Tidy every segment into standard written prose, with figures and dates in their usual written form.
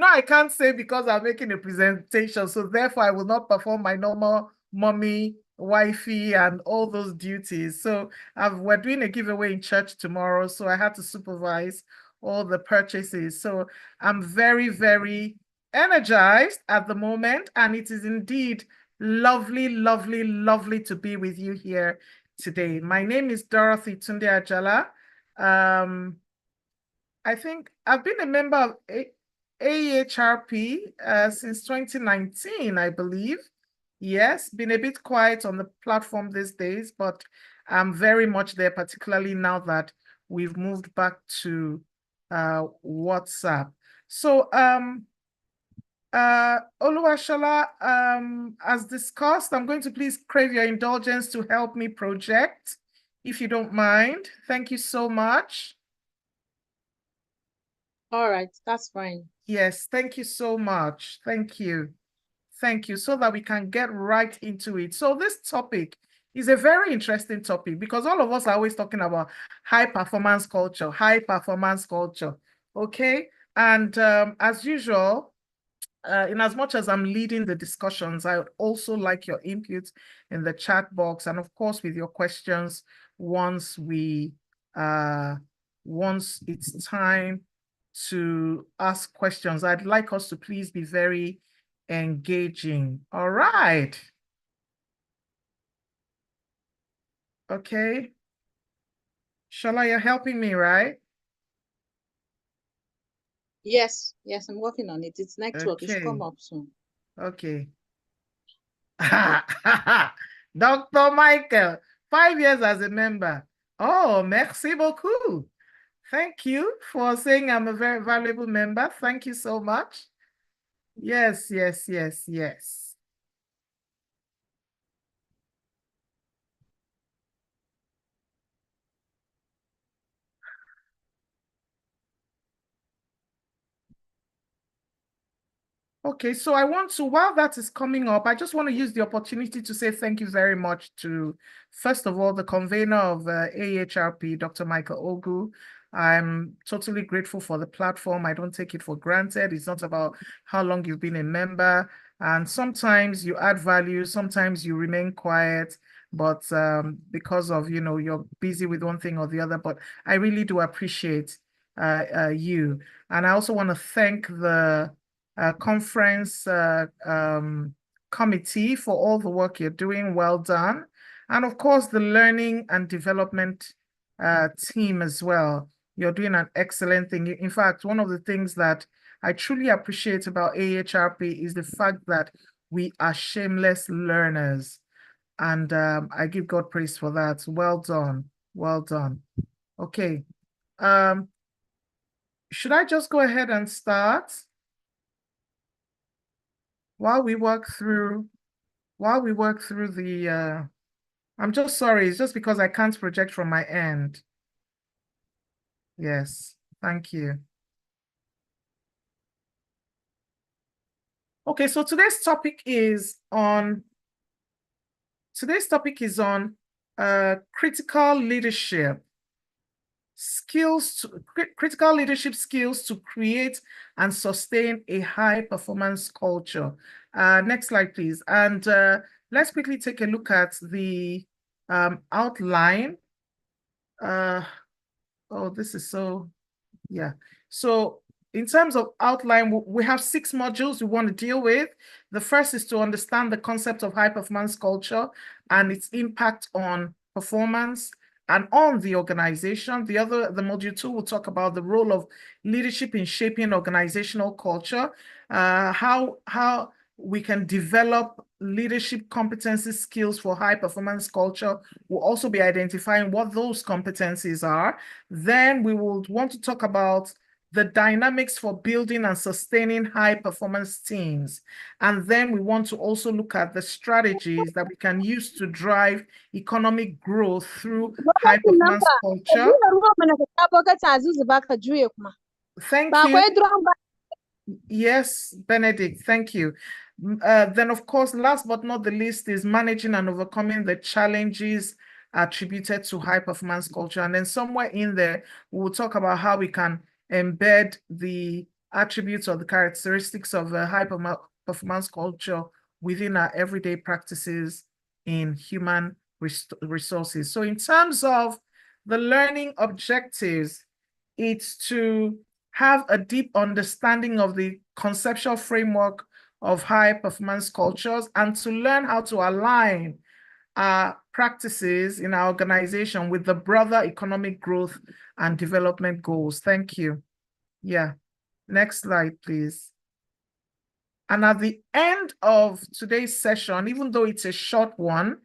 I can't say because I'm making a presentation, so therefore I will not perform my normal mommy, wifey, and all those duties. So we're doing a giveaway in church tomorrow, so I had to supervise all the purchases. So I'm very, very energized at the moment, and it is indeed lovely, lovely, lovely to be with you here today. My name is Dorothy Tunde-Ajala. I think I've been a member of AEHRP since 2019, I believe. Yes, been a bit quiet on the platform these days, but I'm very much there, particularly now that we've moved back to WhatsApp. So, Oluwashola, as discussed, I'm going to please crave your indulgence to help me project, if you don't mind. Thank you so much. All right, that's fine. Yes, thank you so much. Thank you. Thank you, so that we can get right into it. So this topic is a very interesting topic because all of us are always talking about high performance culture, okay? And as usual, in as much as I'm leading the discussions, I would also like your input in the chat box and of course with your questions once it's time to ask questions. I'd like us to please be very engaging. All right. Okay. Shola, you're helping me, right? Yes, I'm working on it. It's network. It should come Okay. up soon. Okay. Dr. Michael, 5 years as a member. Oh, merci beaucoup. Thank you for saying I'm a very valuable member. Thank you so much. Yes, yes, yes, yes. Okay, so while that is coming up, I just want to use the opportunity to say thank you very much to, first of all, the convener of AHRP, Dr. Michael Ogu. I'm totally grateful for the platform. I don't take it for granted. It's not about how long you've been a member. And sometimes you add value, sometimes you remain quiet, but because of, you're busy with one thing or the other. But I really do appreciate you. And I also want to thank the conference committee for all the work you're doing. Well done. And of course, the learning and development team as well. You're doing an excellent thing. In fact, one of the things that I truly appreciate about AHRP is the fact that we are shameless learners. And I give God praise for that. Well done. Well done. Okay. Should I just go ahead and start? While we work through the I'm just sorry, it's just because I can't project from my end. Yes, thank you. Okay, so today's topic is on critical leadership critical leadership skills to create and sustain a high performance culture. Next slide, please. And let's quickly take a look at the outline. Oh, this is yeah. So in terms of outline, we have 6 modules we want to deal with. The first is to understand the concept of high performance culture and its impact on performance and on the organization. The module 2 will talk about the role of leadership in shaping organizational culture, how we can develop leadership competency skills for high performance culture. We'll also be identifying what those competencies are. Then we will want to talk about the dynamics for building and sustaining high performance teams. And then we want to also look at the strategies that we can use to drive economic growth through high performance culture. Thank you. Yes, Benedict, thank you. Then, of course, last but not the least is managing and overcoming the challenges attributed to high performance culture. And then somewhere in there, we'll talk about how we can embed the attributes or the characteristics of a high performance culture within our everyday practices in human resources. So in terms of the learning objectives, it's to have a deep understanding of the conceptual framework of high performance cultures and to learn how to align our practices in our organization with the broader economic growth and development goals. Thank you. Yeah. Next slide, please. And at the end of today's session, even though it's a short one,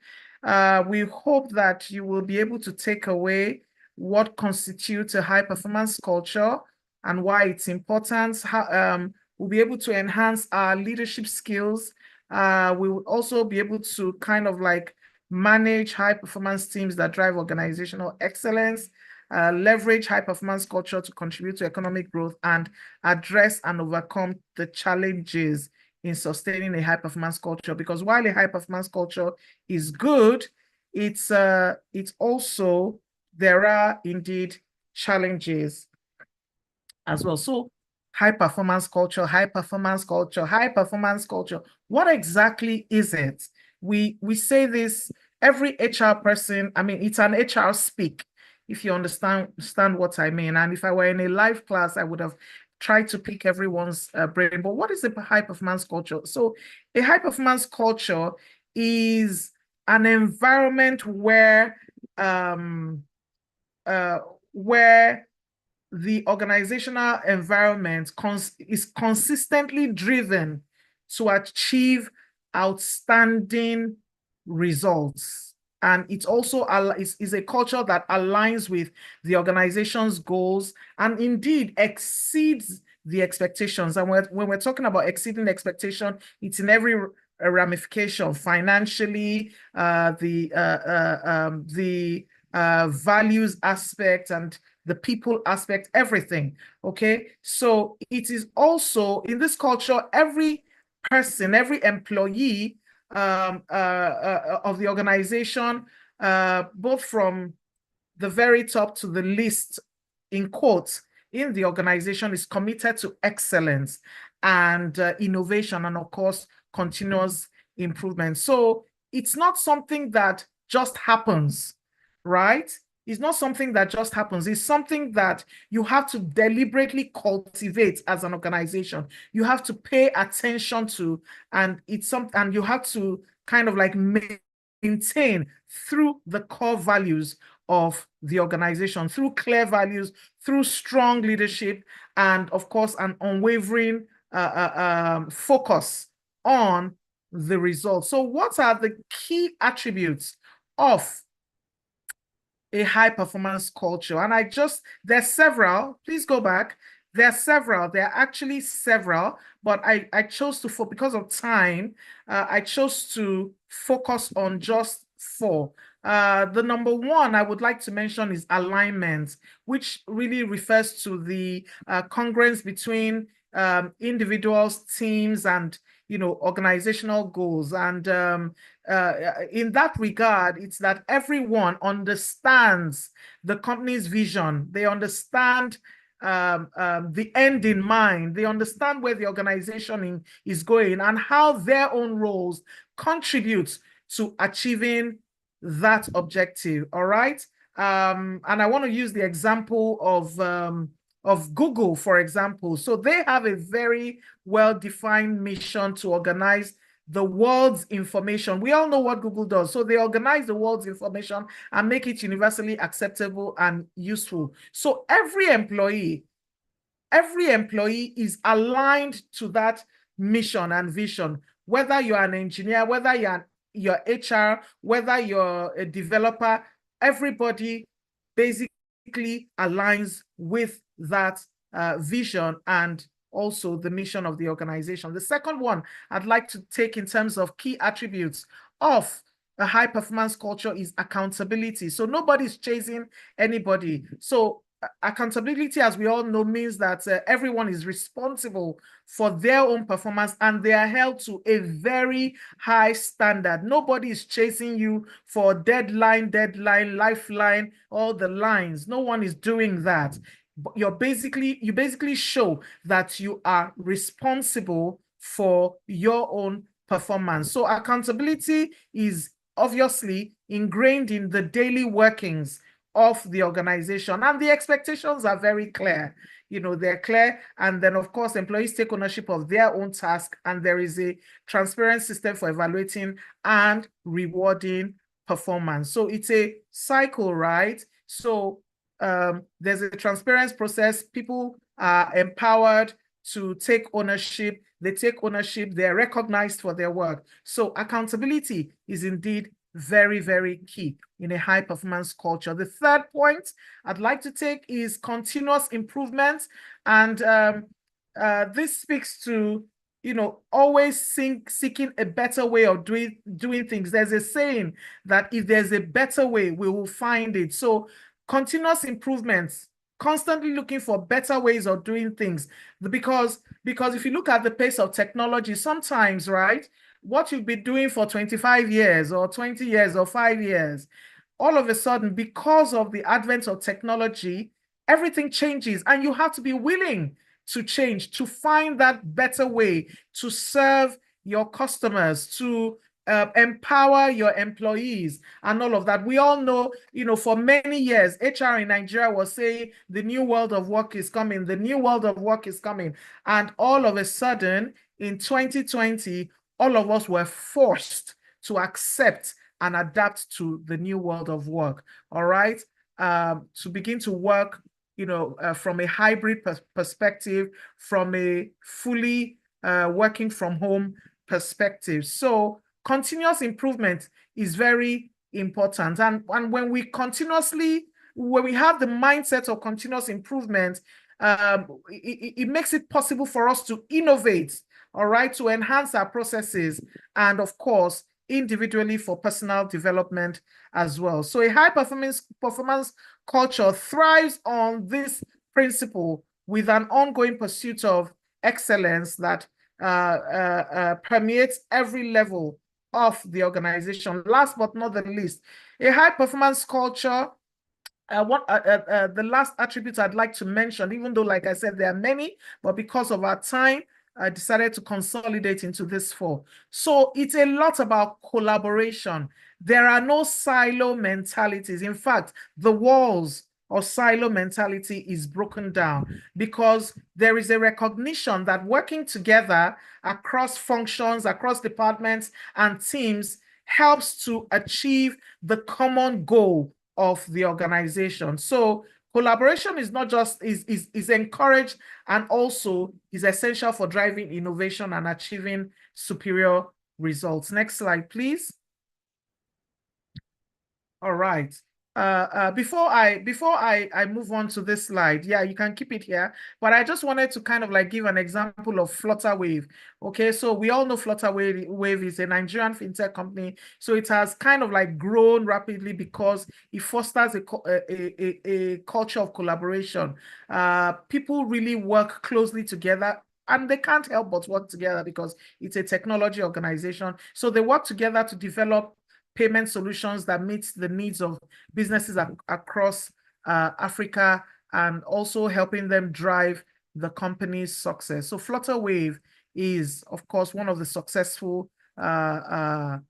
we hope that you will be able to take away what constitutes a high performance culture and why it's important. We'll be able to enhance our leadership skills. We will also be able to kind of like manage high performance teams that drive organizational excellence, leverage high performance culture to contribute to economic growth, and address and overcome the challenges in sustaining a high performance culture. Because while a high performance culture is good, it's also, there are indeed challenges as well. So high performance culture, high performance culture, high performance culture. What exactly is it? We say this, every HR person, I mean, it's an HR speak, if you understand what I mean. And if I were in a live class, I would have tried to pick everyone's brain. But what is a high performance culture? So a high performance culture is an environment where the organizational environment is consistently driven to achieve outstanding results. And it's also is a culture that aligns with the organization's goals and indeed exceeds the expectations. And when we're talking about exceeding expectation, it's in every ramification, financially, the values aspect and the people aspect, everything. Okay, so it is also in this culture, every person, every employee of the organization, both from the very top to the least, in quotes, in the organization, is committed to excellence and innovation, and of course, continuous improvement. So it's not something that just happens, right? It's not something that just happens. It's something that you have to deliberately cultivate as an organization. You have to pay attention to, and and you have to kind of like maintain through the core values of the organization, through clear values, through strong leadership, and of course, an unwavering focus on the results. So what are the key attributes of a high performance culture? And there's several, please go back. There are actually several, but I chose to, because of time, I chose to focus on just 4. The number 1 I would like to mention is alignment, which really refers to the congruence between individuals, teams, and organizational goals. And in that regard, it's that everyone understands the company's vision. They understand the end in mind. They understand where the organization is going and how their own roles contribute to achieving that objective. All right. And I want to use the example of Google, for example. So they have a very well-defined mission to organize the world's information. We all know what Google does. So they organize the world's information and make it universally acceptable and useful. So every employee is aligned to that mission and vision, whether you're an engineer, whether you're HR, whether you're a developer, everybody basically aligns with that vision and also the mission of the organization. The second one I'd like to take in terms of key attributes of a high performance culture is accountability. So nobody's chasing anybody. So accountability, as we all know, means that everyone is responsible for their own performance and they are held to a very high standard. Nobody is chasing you for deadline, lifeline, all the lines. No one is doing that. you basically show that you are responsible for your own performance. So accountability is obviously ingrained in the daily workings of the organization, and the expectations are very clear. They're clear. And then, of course, employees take ownership of their own task, and there is a transparent system for evaluating and rewarding performance. So it's a cycle, right? So there's a transparency process. People are empowered to take ownership. They take ownership. They're recognized for their work. So accountability is indeed very, very key in a high performance culture. The third point I'd like to take is continuous improvement. And this speaks to, always seeking a better way of doing things. There's a saying that if there's a better way, we will find it. So continuous improvements, constantly looking for better ways of doing things. Because if you look at the pace of technology, sometimes, right, what you've been doing for 25 years or 20 years or 5 years, all of a sudden, because of the advent of technology, everything changes, and you have to be willing to change, to find that better way to serve your customers, to empower your employees and all of that. We all know, for many years, HR in Nigeria was saying the new world of work is coming, the new world of work is coming. And all of a sudden, in 2020, all of us were forced to accept and adapt to the new world of work, all right? To begin to work, from a hybrid perspective, from a fully working from home perspective. So continuous improvement is very important. And when we have the mindset of continuous improvement, it makes it possible for us to innovate, all right, to enhance our processes, and of course, individually for personal development as well. So a high performance culture thrives on this principle with an ongoing pursuit of excellence that permeates every level of the organization. Last but not the least, a high performance culture, the last attribute I'd like to mention, even though, like I said, there are many, but because of our time, I decided to consolidate into this 4. So it's a lot about collaboration. There are no silo mentalities. In fact, the walls of silo mentality is broken down because there is a recognition that working together across functions, across departments and teams helps to achieve the common goal of the organization. So collaboration is not just is encouraged, and also is essential for driving innovation and achieving superior results. Next slide, please. All right. Before I move on to this slide, yeah, you can keep it here, but I just wanted to kind of like give an example of Flutterwave. Okay, so we all know Flutterwave is a Nigerian fintech company. So it has kind of like grown rapidly because it fosters a culture of collaboration. People really work closely together, and they can't help but work together because it's a technology organization. So they work together to develop payment solutions that meet the needs of businesses across Africa, and also helping them drive the company's success. So Flutterwave is, of course, one of the successful fintech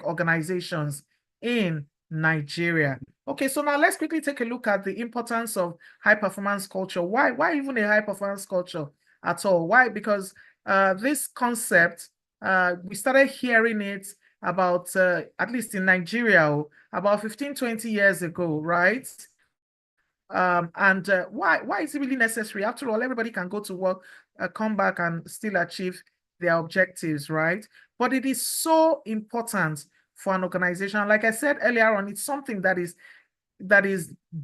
organizations in Nigeria. Okay, so now let's quickly take a look at the importance of high performance culture. Why even a high performance culture at all? Why? Because this concept, we started hearing it about, at least in Nigeria, about 15, 20 years ago, right? Why is it really necessary? After all, everybody can go to work, come back and still achieve their objectives, right? But it is so important for an organization. Like I said earlier on, it's something that is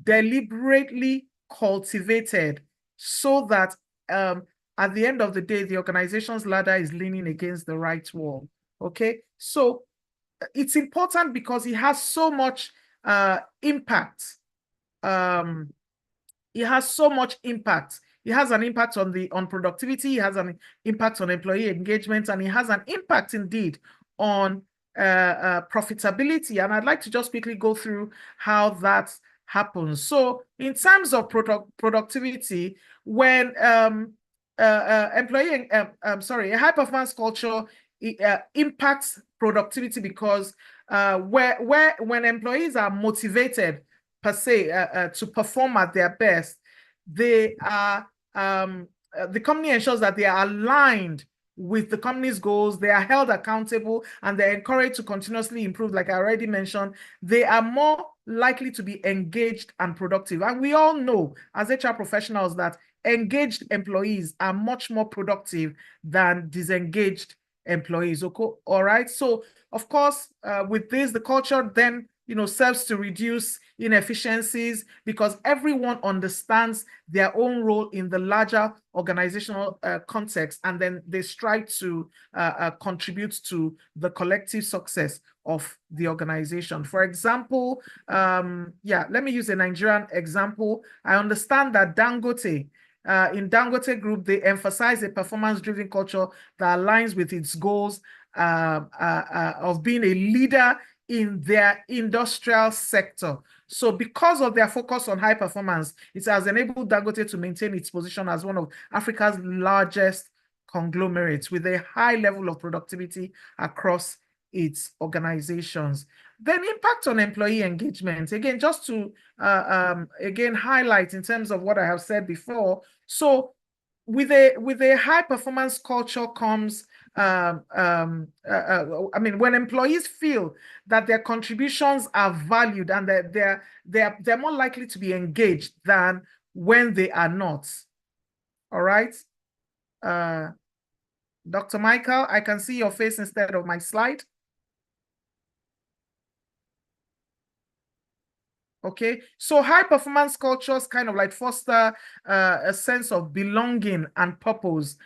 deliberately cultivated so that at the end of the day, the organization's ladder is leaning against the right wall. Okay, so it's important because it has so much impact. It has so much impact. It has an impact on productivity. It has an impact on employee engagement, and it has an impact indeed on profitability. And I'd like to just quickly go through how happens. So in terms of productivity, when a high performance culture impacts productivity because when employees are motivated per se to perform at their best, they are the company ensures that they are aligned with the company's goals, they are held accountable, and they're encouraged to continuously improve. Like I already mentioned, they are more likely to be engaged and productive. And we all know as HR professionals that engaged employees are much more productive than disengaged employees. Okay, all right. So of course, with this, the culture then serves to reduce inefficiencies because everyone understands their own role in the larger organizational context, and then they strive to contribute to the collective success of the organization. For example, let me use a Nigerian example. I understand that Dangote, in Dangote Group, they emphasize a performance-driven culture that aligns with its goals of being a leader in their industrial sector. So because of their focus on high performance, it has enabled Dangote to maintain its position as one of Africa's largest conglomerates with a high level of productivity across its organizations. Then impact on employee engagement. Again, just to again highlight in terms of what I have said before. So with a high performance culture comes when employees feel that their contributions are valued and that they're more likely to be engaged than when they are not. All right. Dr. Michael, I can see your face instead of my slide. Okay, so high performance cultures kind of like foster a sense of belonging and purpose,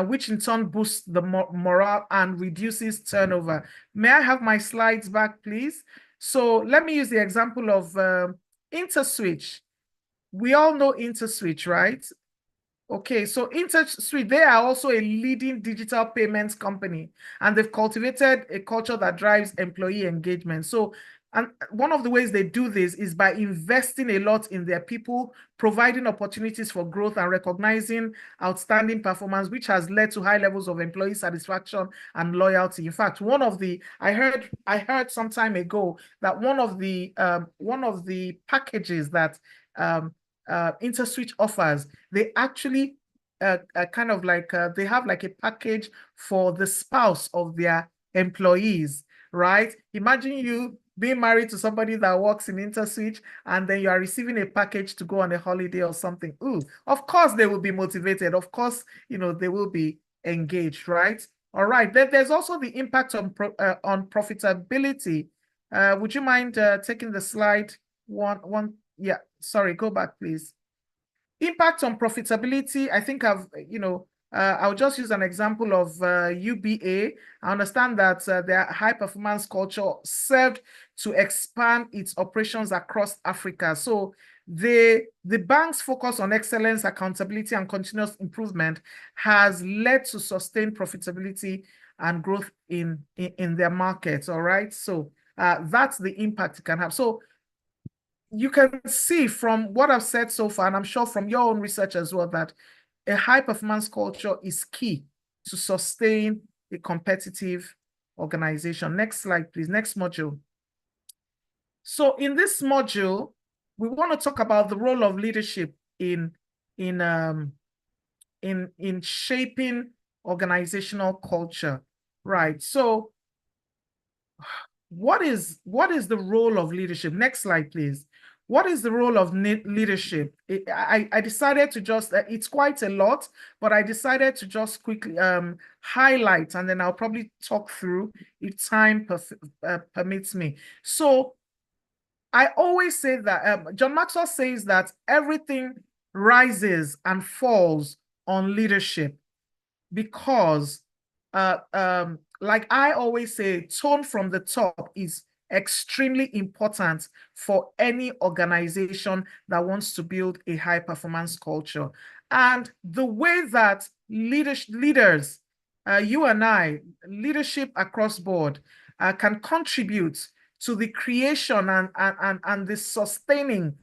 which in turn boosts the morale and reduces turnover. May I have my slides back, please? So let me use the example of InterSwitch. We all know InterSwitch, right? Okay, so InterSwitch, they are also a leading digital payments company, and they've cultivated a culture that drives employee engagement. So, and one of the ways they do this is by investing a lot in their people, providing opportunities for growth and recognizing outstanding performance, which has led to high levels of employee satisfaction and loyalty. In fact, I heard some time ago that one of the packages that InterSwitch offers, they actually kind of like they have like a package for the spouse of their employees, right? Imagine you being married to somebody that works in InterSwitch, and then you are receiving a package to go on a holiday or something. Ooh, of course they will be motivated. Of course, they will be engaged, right? All right. Then there's also the impact on profitability. Would you mind taking the slide one? Yeah, sorry, go back, please. Impact on profitability, I think I'll just use an example of UBA. I understand that their high performance culture served to expand its operations across Africa. So the bank's focus on excellence, accountability, and continuous improvement has led to sustained profitability and growth in their markets. All right. So that's the impact it can have. So you can see from what I've said so far, and I'm sure from your own research as well, that a high performance culture is key to sustain a competitive organization. Next slide, please. Next module. So in this module, we want to talk about the role of leadership in shaping organizational culture. Right. So what is the role of leadership? Next slide, please. What is the role of leadership? I decided to just, it's quite a lot, but I decided to just quickly highlight, and then I'll probably talk through if time permits me. So I always say that, John Maxwell says that everything rises and falls on leadership because like I always say, tone from the top is extremely important for any organization that wants to build a high performance culture. And the way that leaders, you and I, leadership across board, can contribute to the creation and the sustaining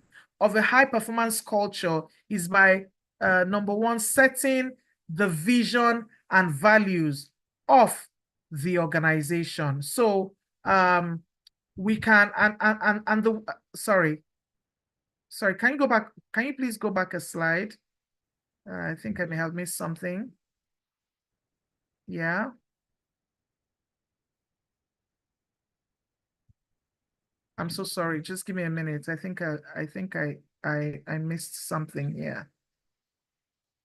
of a high performance culture is by number one, setting the vision and values of the organization. So we can, and the, sorry, can you go back? Can you please go back a slide? I think I may have missed something. Yeah. I'm so sorry. Just give me a minute. I think I missed something. Yeah.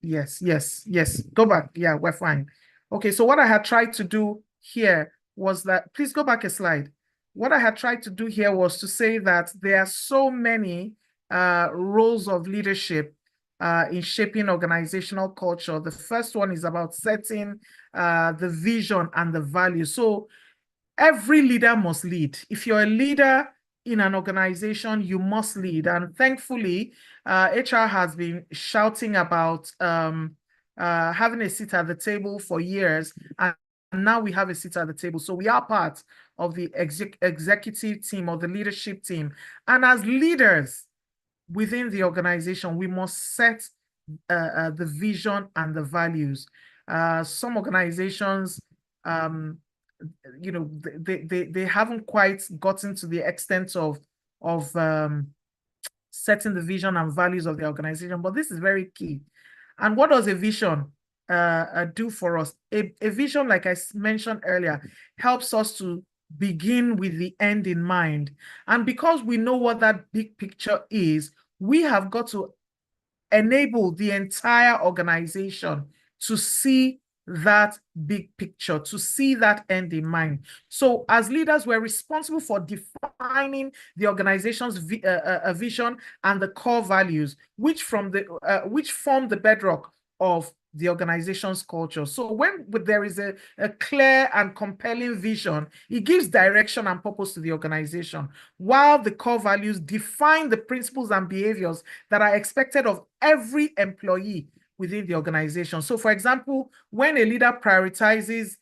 Yes. Go back. Yeah, we're fine. Okay, so what I had tried to do here was that, please go back a slide. What I had tried to do here was to say that there are so many roles of leadership in shaping organizational culture. The first one is about setting the vision and the value. So every leader must lead. If you're a leader in an organization, you must lead. And thankfully, HR has been shouting about having a seat at the table for years. And now we have a seat at the table. So we are part of the executive team or the leadership team. And as leaders within the organization, we must set the vision and the values. Some organizations, they haven't quite gotten to the extent of setting the vision and values of the organization, but this is very key. And what does a vision do for us? A vision, like I mentioned earlier, helps us to begin with the end in mind. And because we know what that big picture is, we have got to enable the entire organization to see that big picture, to see that end in mind. So as leaders, we're responsible for defining the organization's vision and the core values, which form the bedrock of the organization's culture. So when there is a clear and compelling vision, it gives direction and purpose to the organization, while the core values define the principles and behaviors that are expected of every employee within the organization. So for example, when a leader prioritizes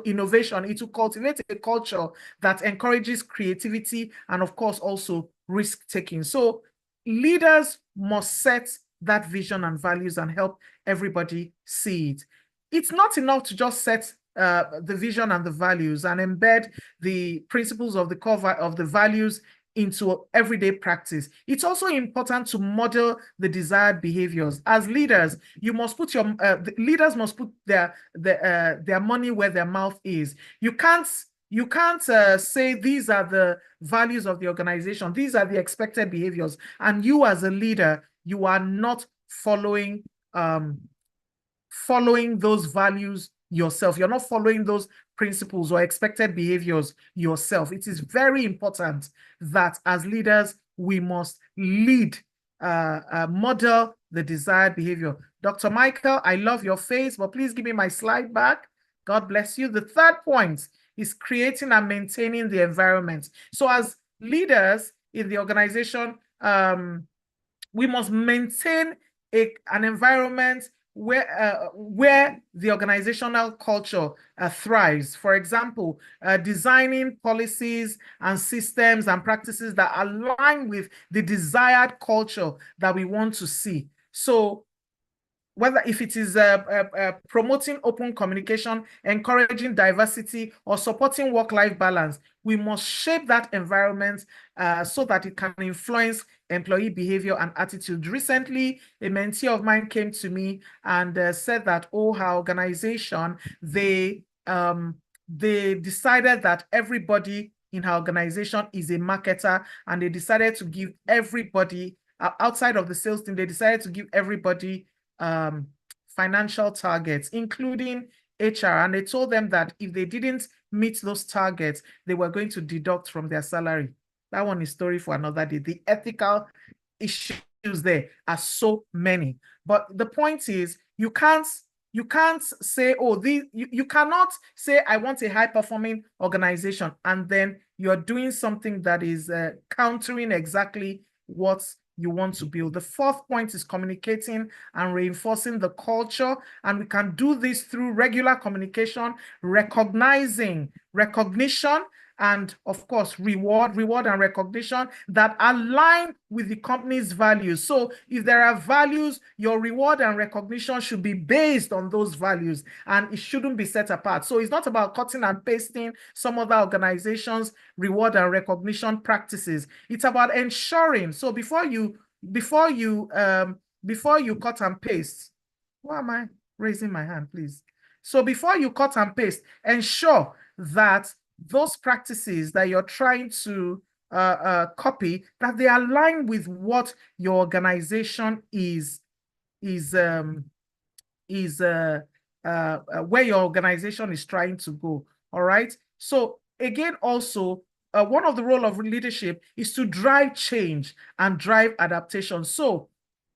innovation, it will cultivate a culture that encourages creativity and of course also risk-taking. So leaders must set that vision and values and help everybody see it. It's not enough to just set the vision and the values and embed the principles of the core of the values into everyday practice. It's also important to model the desired behaviors. As leaders, you must put your leaders must put their money where their mouth is. You can't say these are the values of the organization, these are the expected behaviors, and you as a leader, you are not following those values yourself. You're not following those principles or expected behaviors yourself. It is very important that as leaders, we must lead, model the desired behavior. Dr. Michael, I love your face, but please give me my slide back. God bless you. The third point is creating and maintaining the environment. So as leaders in the organization, we must maintain an environment where the organizational culture thrives. For example, designing policies and systems and practices that align with the desired culture that we want to see. So whether if it is promoting open communication, encouraging diversity, or supporting work-life balance, we must shape that environment so that it can influence employee behavior and attitude. Recently, a mentee of mine came to me and said that, her organization, they decided that everybody in her organization is a marketer, and they decided to give everybody, outside of the sales team, they decided to give everybody financial targets, including HR, and they told them that if they didn't meet those targets, they were going to deduct from their salary. That one is story for another day. The ethical issues there are so many. But the point is, you can't say, you cannot say, I want a high-performing organization, and then you're doing something that is countering exactly what you want to build. The fourth point is communicating and reinforcing the culture. And we can do this through regular communication, recognition, and of course, reward and recognition that align with the company's values. So if there are values, your reward and recognition should be based on those values, and it shouldn't be set apart. So it's not about cutting and pasting some other organizations' reward and recognition practices. It's about ensuring. So before you cut and paste, why am I raising my hand, please? So before you cut and paste, ensure that those practices that you're trying to copy, that they align with what your organization is where your organization is trying to go. All right. So again, also, one of the role of leadership is to drive change and drive adaptation. So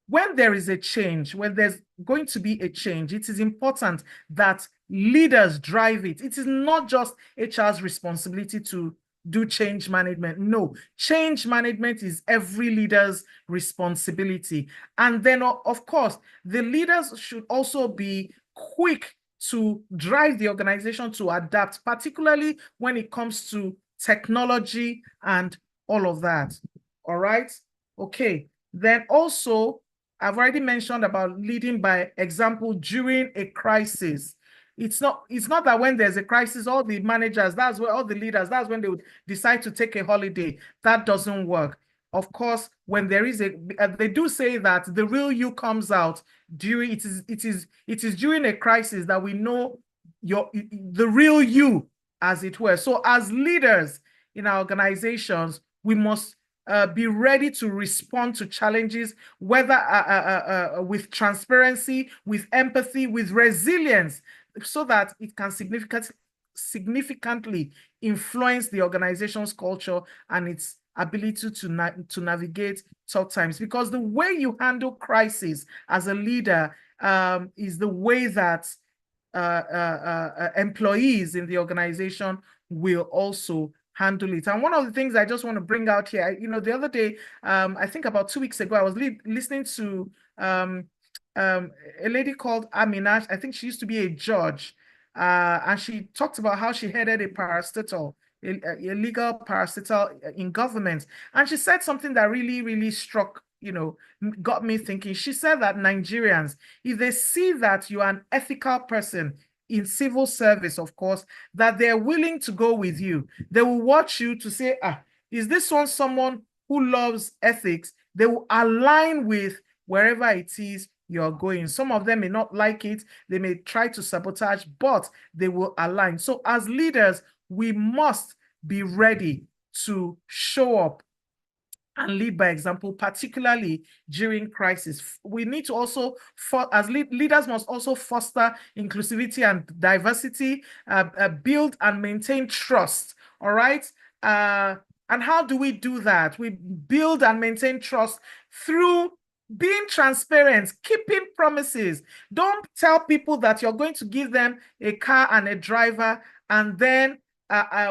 when there is a change, when there's going to be a change, it is important that leaders drive it. It is not just HR's responsibility to do change management. No, change management is every leader's responsibility. And then, of course, the leaders should also be quick to drive the organization to adapt, particularly when it comes to technology and all of that. All right. Okay. Then also, I've already mentioned about leading by example during a crisis. It's not that when there's a crisis, all the managers, that's where all the leaders, that's when they would decide to take a holiday. That doesn't work. Of course, when there is they do say that the real you comes out during it is during a crisis that we know the real you, as it were. So as leaders in our organizations, we must be ready to respond to challenges, whether with transparency, with empathy, with resilience, so that it can significantly influence the organization's culture and its ability to navigate tough times. Because the way you handle crisis as a leader is the way that employees in the organization will also handle it. And one of the things I just want to bring out here, the other day, I think about 2 weeks ago, I was listening to a lady called Amina. I think she used to be a judge, and she talked about how she headed a parastatal, a legal parastatal in government. And she said something that really, really struck, got me thinking. She said that Nigerians, if they see that you are an ethical person in civil service, of course, that they're willing to go with you. They will watch you to say, is this one someone who loves ethics? They will align with wherever it is you're going. Some of them may not like it. They may try to sabotage, but they will align. So as leaders, we must be ready to show up and lead by example, particularly during crisis. We need to also, as leaders must also foster inclusivity and diversity, build and maintain trust, all right? And how do we do that? We build and maintain trust through being transparent, keeping promises. Don't tell people that you're going to give them a car and a driver, and then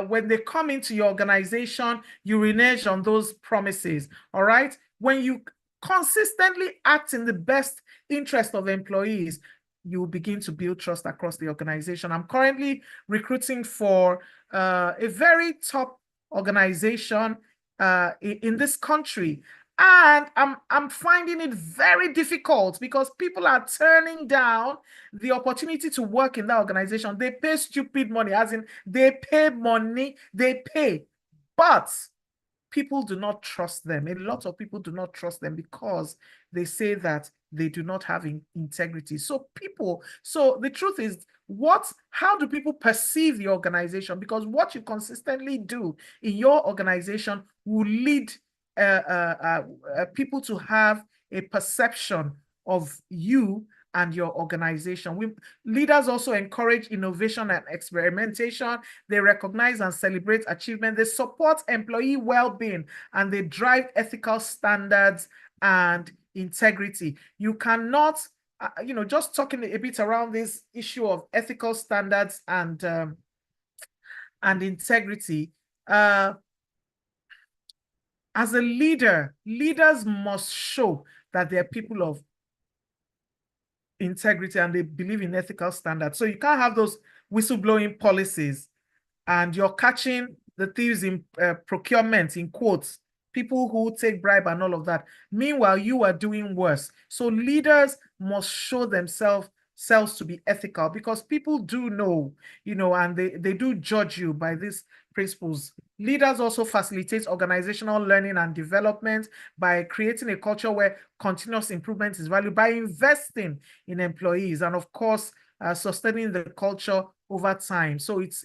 when they come into your organization, you renege on those promises, all right? When you consistently act in the best interest of employees, you will begin to build trust across the organization. I'm currently recruiting for a very top organization in this country. And I'm finding it very difficult because people are turning down the opportunity to work in that organization. They pay stupid money, as in they pay money, but people do not trust them. A lot of people do not trust them because they say that they do not have integrity. So the truth is, how do people perceive the organization? Because what you consistently do in your organization will lead people to have a perception of you and your organization. Leaders also encourage innovation and experimentation. They recognize and celebrate achievement. They support employee well-being, and they drive ethical standards and integrity. You cannot, just talking a bit around this issue of ethical standards and integrity. As a leader, leaders must show that they're people of integrity and they believe in ethical standards. So you can't have those whistleblowing policies and you're catching the thieves in procurement, in quotes, people who take bribe and all of that. Meanwhile, you are doing worse. So leaders must show themselves to be ethical, because people do know, and they do judge you by these principles. Leaders also facilitate organizational learning and development by creating a culture where continuous improvement is valued, by investing in employees, and of course, sustaining the culture over time. So it's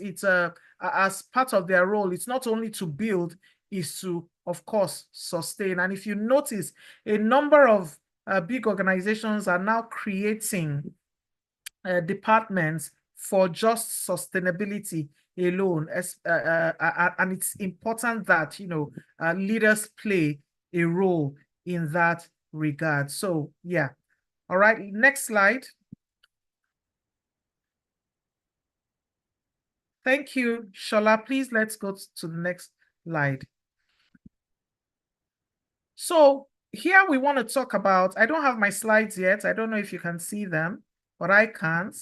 as part of their role, it's not only to build, is to, of course, sustain. And if you notice, a number of big organizations are now creating departments for just sustainability alone. And it's important that, leaders play a role in that regard. So, yeah. All right, next slide. Thank you, Shola. Please, let's go to the next slide. So here we want to talk about, I don't have my slides yet. I don't know if you can see them, but I can't.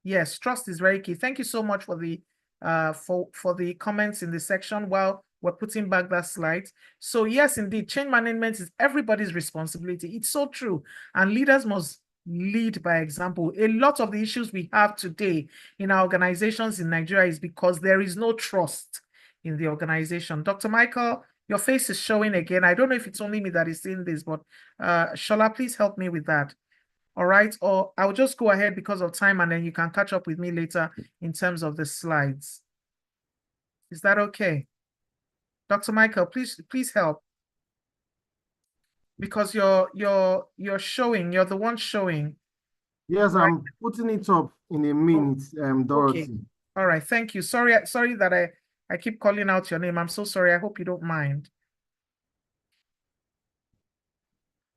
Yes, trust is very key. Thank you so much for the comments in the section while we're putting back that slide. So yes, indeed, change management is everybody's responsibility. It's so true. And leaders must lead by example. A lot of the issues we have today in our organizations in Nigeria is because there is no trust in the organization. Dr. Michael, your face is showing again. I don't know if it's only me that is seeing this, but Shola, please help me with that. All right, or I'll just go ahead because of time, and then you can catch up with me later in terms of the slides. Is that okay? Dr. Michael, please help. Because you're showing, you're the one showing. Yes, right? I'm putting it up in a minute, Dorothy. Okay. All right, thank you. Sorry that I keep calling out your name. I'm so sorry. I hope you don't mind.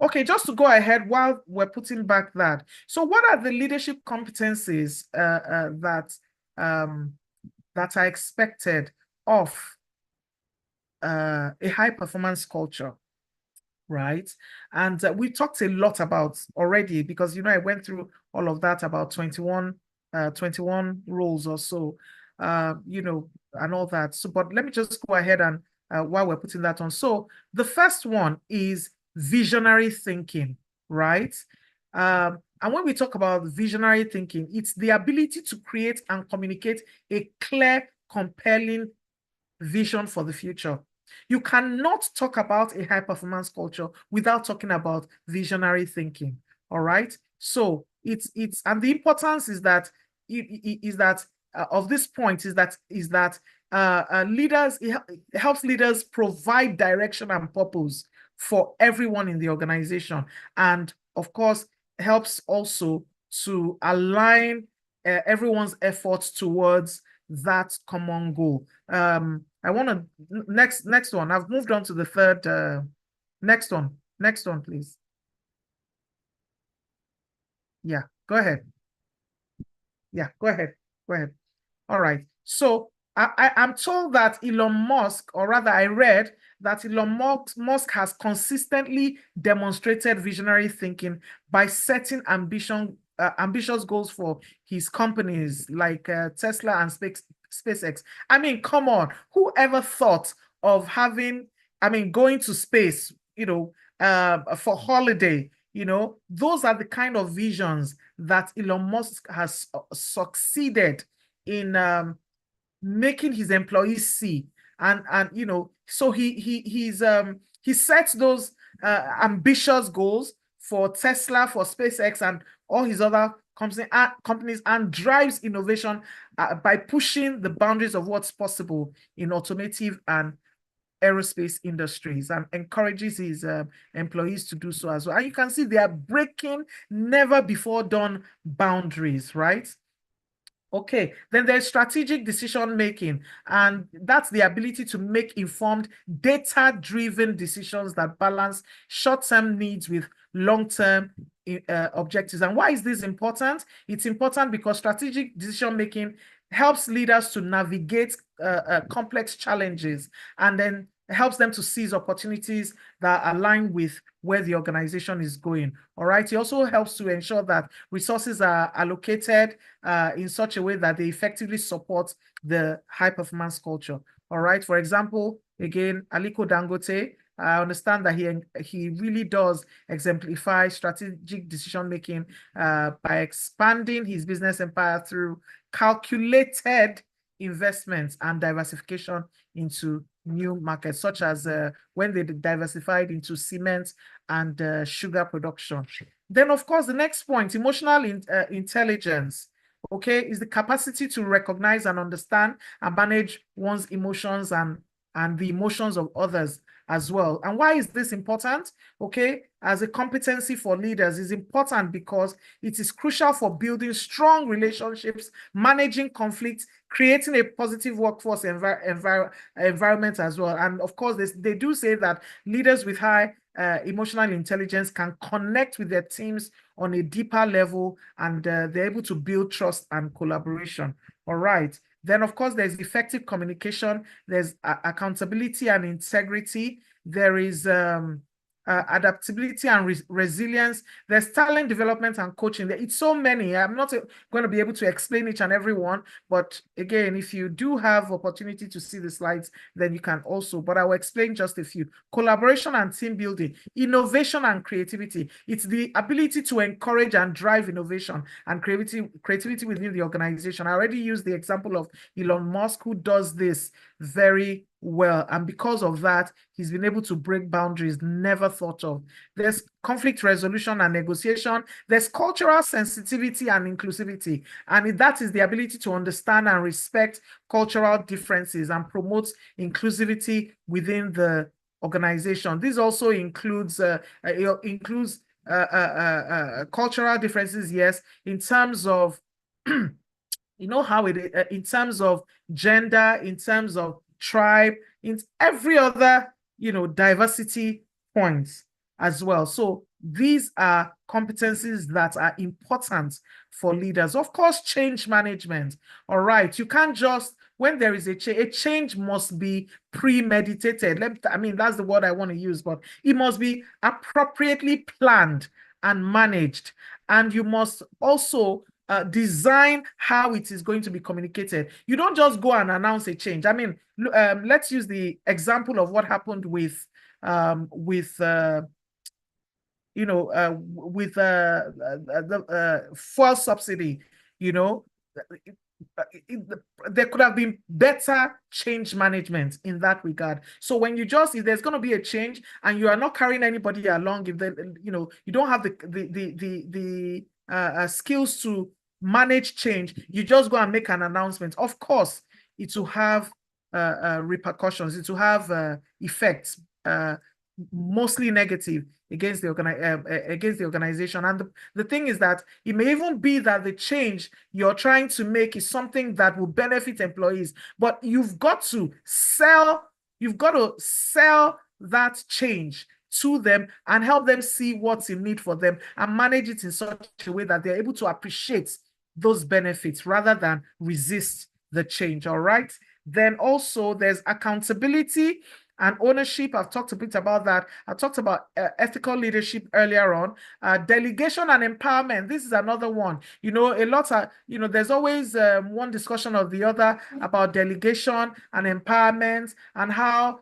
Okay, just to go ahead while we're putting back that. So what are the leadership competencies that are expected of a high performance culture, right? And we talked a lot about already, because, I went through all of that, about 21 roles or so, and all that. So, but let me just go ahead and while we're putting that on. So the first one is visionary thinking, right? And when we talk about visionary thinking, it's the ability to create and communicate a clear, compelling vision for the future. You cannot talk about a high performance culture without talking about visionary thinking. All right. So it's and the importance is that of this point is that leaders, it helps leaders provide direction and purpose for everyone in the organization, and of course helps also to align everyone's efforts towards that common goal. I want to next one. I've moved on to the third. Next one, please. Yeah, go ahead. Yeah, go ahead. All right. So I'm told that Elon Musk, or rather I read that Elon Musk has consistently demonstrated visionary thinking by setting ambitious goals for his companies like Tesla and SpaceX. I mean, come on, whoever thought of going to space, for holiday, those are the kind of visions that Elon Musk has succeeded in making his employees see. And so he sets those ambitious goals for Tesla, for SpaceX, and all his other companies, and drives innovation by pushing the boundaries of what's possible in automotive and aerospace industries, and encourages his employees to do so as well. And you can see they are breaking never before done boundaries, right? Okay, then there's strategic decision making, and that's the ability to make informed, data-driven decisions that balance short-term needs with long-term objectives. And why is this important? It's important because strategic decision making helps leaders to navigate complex challenges, and then helps them to seize opportunities that align with where the organization is going. All right. It also helps to ensure that resources are allocated in such a way that they effectively support the high performance culture. All right. For example, again, Aliko Dangote, I understand that he really does exemplify strategic decision-making by expanding his business empire through calculated investments and diversification into new markets, such as when they diversified into cement and sugar production. Then, of course, the next point, emotional intelligence, okay, is the capacity to recognize and understand and manage one's emotions and the emotions of others as well. And why is this important? Okay, as a competency for leaders is important because it is crucial for building strong relationships, managing conflicts, creating a positive workforce environment as well. And of course, they do say that leaders with high emotional intelligence can connect with their teams on a deeper level, and they're able to build trust and collaboration. All right. Then, of course, there's effective communication, there's accountability and integrity, there is adaptability and resilience, there's talent development and coaching. It's so many. I'm not going to be able to explain each and every one, but again, if you do have opportunity to see the slides, then you can also, but I will explain just a few. Collaboration and team building, innovation and creativity. It's the ability to encourage and drive innovation and creativity within the organization. I already used the example of Elon Musk, who does this very well, and because of that, he's been able to break boundaries never thought of. There's conflict resolution and negotiation. There's cultural sensitivity and inclusivity, and that is the ability to understand and respect cultural differences and promote inclusivity within the organization. This also includes cultural differences, yes, in terms of you know how it in terms of gender, in terms of tribe, in every other, diversity points as well. So these are competencies that are important for leaders. Of course, change management. All right. You can't just, when there is a change must be premeditated. That's the word I want to use, but it must be appropriately planned and managed. And you must also design how it is going to be communicated. You don't just go and announce a change. Let's use the example of what happened with the fuel subsidy. There could have been better change management in that regard. So when if there's going to be a change and you are not carrying anybody along, if you don't have the skills to manage change, you just go and make an announcement. Of course, it will have repercussions. It will have effects, mostly negative against the organization. And the thing is that it may even be that the change you're trying to make is something that will benefit employees, but you've got to sell that change to them and help them see what's in need for them and manage it in such a way that they're able to appreciate those benefits rather than resist the change. All right. Then also there's accountability and ownership. I've talked a bit about that. I talked about ethical leadership earlier on. Delegation and empowerment. This is another one. There's always one discussion or the other about delegation and empowerment and how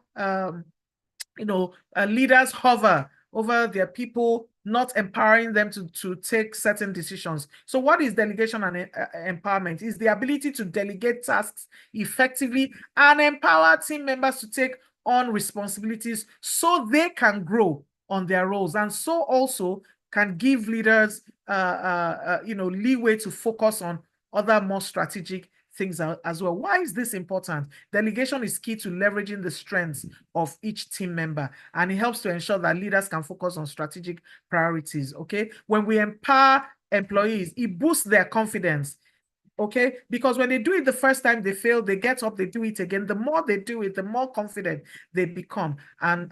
leaders hover over their people, not empowering them to take certain decisions. So what is delegation and empowerment? Is the ability to delegate tasks effectively and empower team members to take on responsibilities so they can grow on their roles, and so also can give leaders leeway to focus on other more strategic things as well. Why is this important? Delegation is key to leveraging the strengths of each team member, and it helps to ensure that leaders can focus on strategic priorities. Okay, when we empower employees, it boosts their confidence. Okay, because when they do it the first time, they fail, they get up, they do it again. The more they do it, the more confident they become, and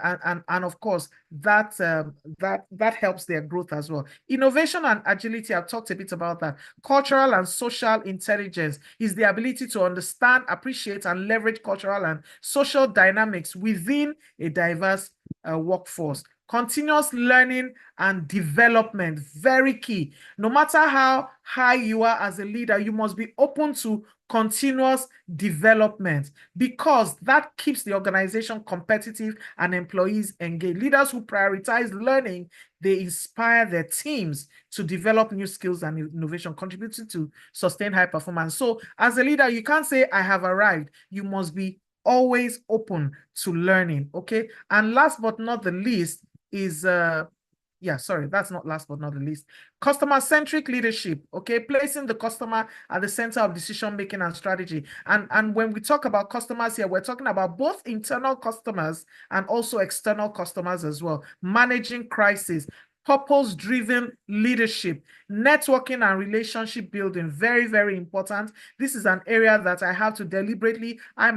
of course that helps their growth as well. Innovation and agility, I've talked a bit about that. Cultural and social intelligence is the ability to understand, appreciate, and leverage cultural and social dynamics within a diverse workforce. Continuous learning and development, very key. No matter how high you are as a leader, you must be open to continuous development, because that keeps the organization competitive and employees engaged. Leaders who prioritize learning, they inspire their teams to develop new skills and innovation, contributing to sustained high performance. So as a leader, you can't say, I have arrived. You must be always open to learning, okay? And last but not the least is, that's not last but not the least, customer-centric leadership, okay? Placing the customer at the center of decision-making and strategy. And when we talk about customers here, we're talking about both internal customers and also external customers as well. Managing crisis, purpose-driven leadership, networking and relationship building, very, very important. This is an area that I have to deliberately, I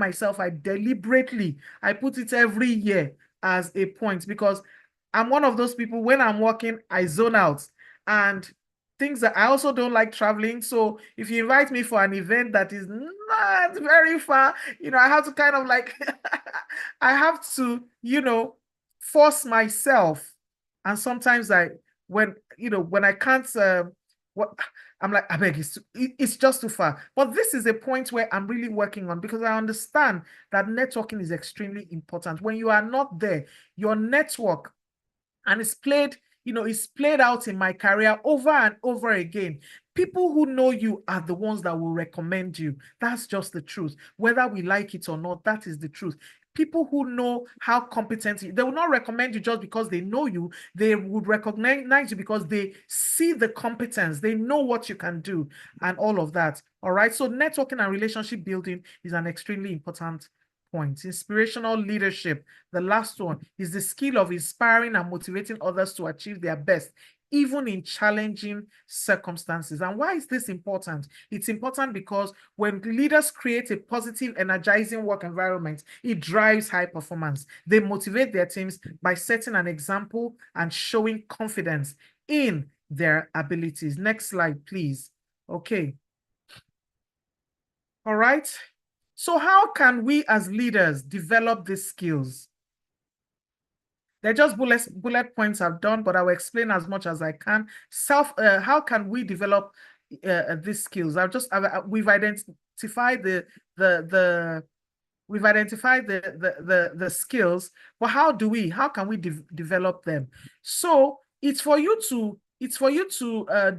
put it every year as a point, because I'm one of those people, when I'm working, I zone out. And things that I also don't like traveling. So if you invite me for an event that is not very far, I have to kind of like, I have to, force myself. And sometimes when I can't, I'm like, I beg, it's just too far. But this is a point where I'm really working on, because I understand that networking is extremely important. When you are not there, your network, and it's played out in my career over and over again. People who know you are the ones that will recommend you. That's just the truth. Whether we like it or not, that is the truth. People who know how competent you, they will not recommend you just because they know you. They would recognize you because they see the competence. They know what you can do and all of that. All right. So networking and relationship building is an extremely important point. Inspirational leadership. The last one is the skill of inspiring and motivating others to achieve their best, even in challenging circumstances. And why is this important? It's important because when leaders create a positive, energizing work environment, it drives high performance. They motivate their teams by setting an example and showing confidence in their abilities. Next slide, please. Okay. All right. So how can we as leaders develop these skills? They're just bullet points I've done, but I will explain as much as I can. How can we develop these skills? We've identified the skills, but how can we develop them? So it's for you to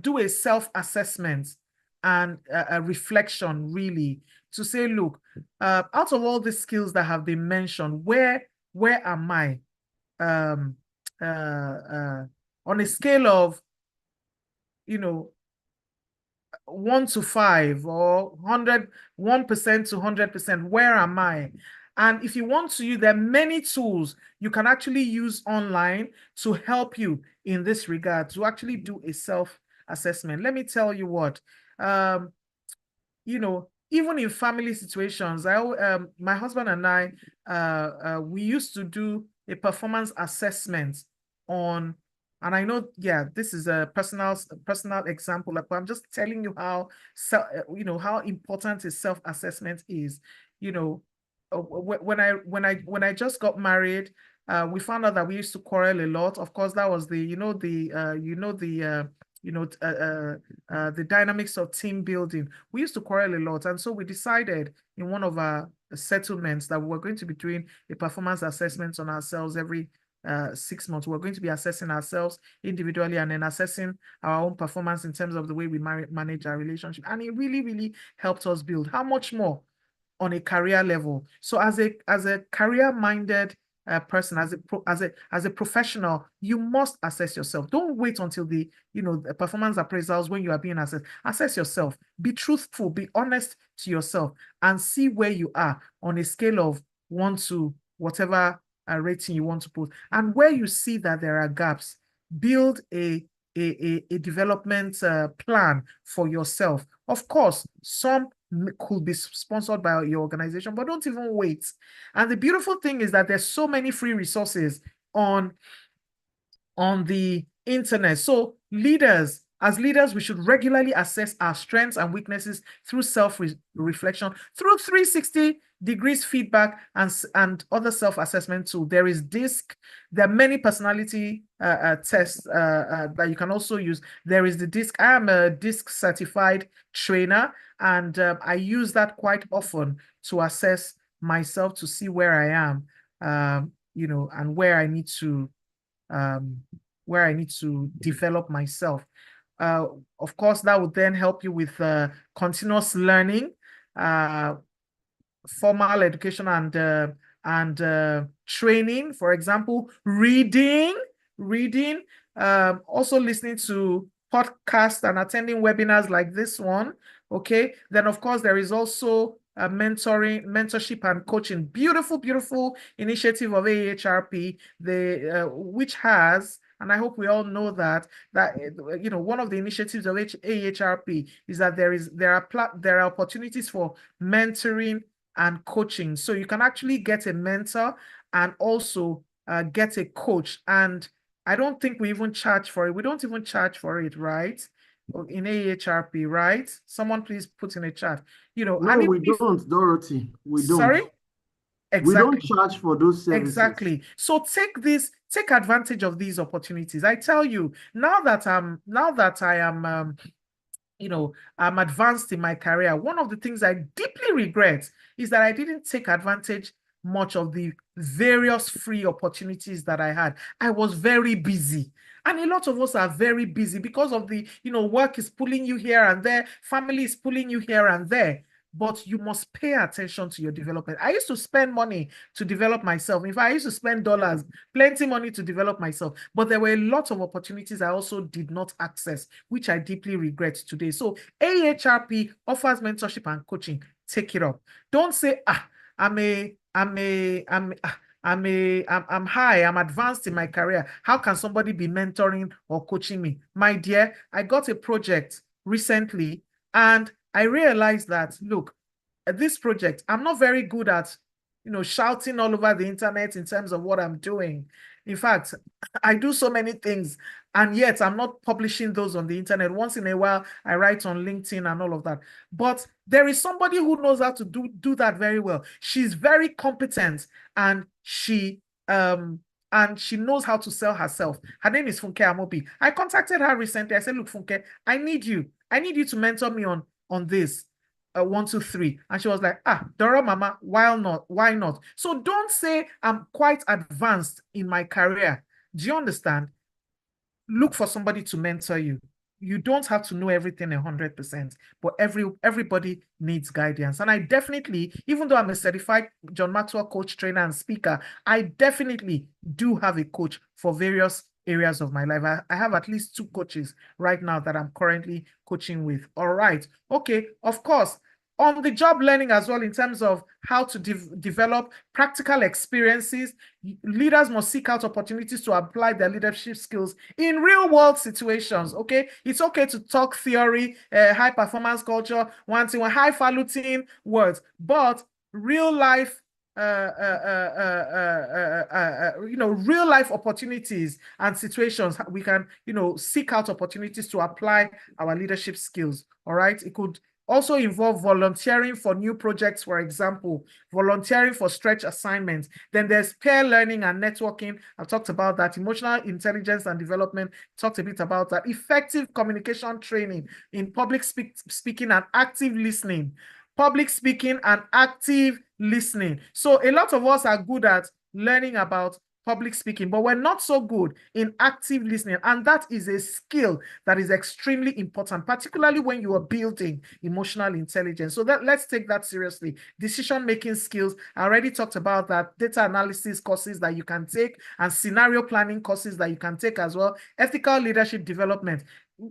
do a self-assessment and a reflection, really, to say, look, out of all the skills that have been mentioned, where am I on a scale of 1 to 5 or 1% to 100%, where am I? And if you want to use, there are many tools you can actually use online to help you in this regard, to actually do a self-assessment. Let me tell you what, even in family situations, my husband and I, we used to do a performance assessment on, and I know, this is a personal example, but I'm just telling you how how important a self-assessment is. When I just got married, we found out that we used to quarrel a lot. Of course, that was the dynamics of team building. We used to quarrel a lot. And so we decided in one of our settlements that we were going to be doing a performance assessment on ourselves every 6 months. We're going to be assessing ourselves individually and then assessing our own performance in terms of the way we manage our relationship. And it really, really helped us build. How much more on a career level? So as a career-minded person, as a professional, you must assess yourself. Don't wait until the performance appraisals when you are being assessed. Assess yourself. Be truthful. Be honest to yourself, and see where you are on a scale of 1 to whatever rating you want to put. And where you see that there are gaps, build a development plan for yourself. Of course, some could be sponsored by your organization, but don't even wait. And the beautiful thing is that there's so many free resources on the internet. So leaders, As leaders, we should regularly assess our strengths and weaknesses through self-reflection, through 360 degrees feedback and other self-assessment tools. There is DISC. There are many personality tests that you can also use. There is the DISC. I am a DISC certified trainer, and I use that quite often to assess myself, to see where I am, and where I need to develop myself. Of course, that would then help you with continuous learning, formal education and training. For example, reading, also listening to podcasts and attending webinars like this one. Okay. Then, of course, there is also mentorship and coaching. Beautiful, beautiful initiative of AHRP, which has, and I hope we all know that one of the initiatives of AHRP is that there are opportunities for mentoring and coaching. So you can actually get a mentor and also get a coach. And I don't think we even charge for it. We don't even charge for it, right? In AHRP, right? Someone please put in a chat. No, we don't, Dorothy. We don't. Sorry? Exactly. We don't charge for those services. Exactly. So take advantage of these opportunities. I tell you, now that I am I'm advanced in my career, one of the things I deeply regret is that I didn't take advantage much of the various free opportunities that I had. I was very busy. And a lot of us are very busy because of the, work is pulling you here and there, family is pulling you here and there. But you must pay attention to your development. I used to spend money to develop myself. In fact, I used to spend dollars, plenty money to develop myself. But there were a lot of opportunities I also did not access, which I deeply regret today. So AHRP offers mentorship and coaching. Take it up. Don't say, I'm high, I'm advanced in my career. How can somebody be mentoring or coaching me? My dear, I got a project recently and I realized that, look, at this project, I'm not very good at, shouting all over the internet in terms of what I'm doing. In fact, I do so many things, and yet I'm not publishing those on the internet. Once in a while, I write on LinkedIn and all of that. But there is somebody who knows how to do that very well. She's very competent, and she knows how to sell herself. Her name is Funke Amobi. I contacted her recently. I said, look, Funke, I need you to mentor me on this 1, 2, 3. And she was like, Dora Mama, why not? So don't say I'm quite advanced in my career. Do you understand? Look for somebody to mentor you. You don't have to know everything 100%, but everybody needs guidance. And I definitely, even though I'm a certified John Maxwell coach, trainer, and speaker, I definitely do have a coach for various areas of my life. I have at least 2 coaches right now that I'm currently coaching with. All right. Okay. Of course, on the job learning as well, in terms of how to develop practical experiences, leaders must seek out opportunities to apply their leadership skills in real world situations. Okay, it's okay to talk theory, high performance culture, highfalutin words, but real life real life opportunities and situations, we can seek out opportunities to apply our leadership skills. All right, it could also involve volunteering for new projects, for example, volunteering for stretch assignments. Then there's peer learning and networking. I've talked about that. Emotional intelligence and development, talked a bit about that. Effective communication training in public speaking and active listening. Public speaking and active listening. So a lot of us are good at learning about public speaking, but we're not so good in active listening. And that is a skill that is extremely important, particularly when you are building emotional intelligence. So let's take that seriously. Decision-making skills, I already talked about that. Data analysis courses that you can take and scenario planning courses that you can take as well. Ethical leadership development.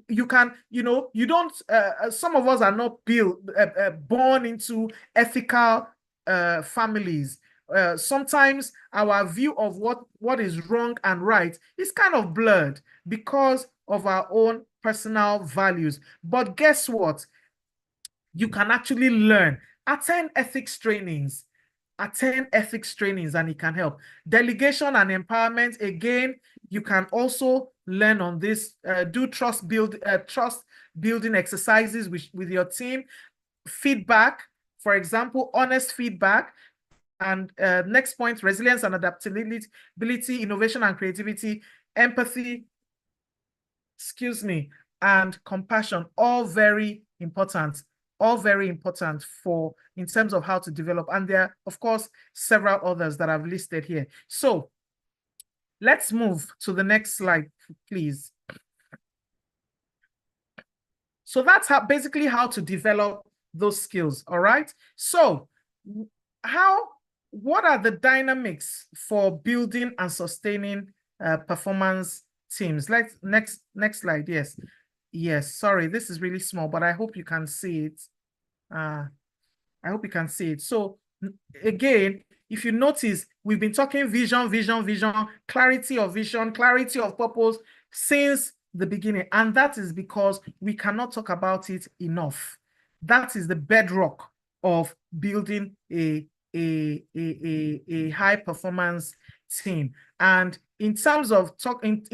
You can, you don't, some of us are not born into ethical families. Sometimes our view of what is wrong and right is kind of blurred because of our own personal values. But guess what? You can actually learn. Attend ethics trainings and it can help. Delegation and empowerment, again, you can also learn on this, do trust building exercises with your team, feedback, for example, honest feedback. And next point, resilience and adaptability, innovation and creativity, empathy, and compassion, all very important for in terms of how to develop. And there are, of course, several others that I've listed here. So let's move to the next slide, please. So that's basically how to develop those skills, all right? So what are the dynamics for building and sustaining performance teams? Next slide, yes. Yes, sorry, this is really small, but I hope you can see it. I hope you can see it. So again, if you notice, we've been talking vision, clarity of vision, clarity of purpose since the beginning. And that is because we cannot talk about it enough. That is the bedrock of building a high performance team. And in terms of talking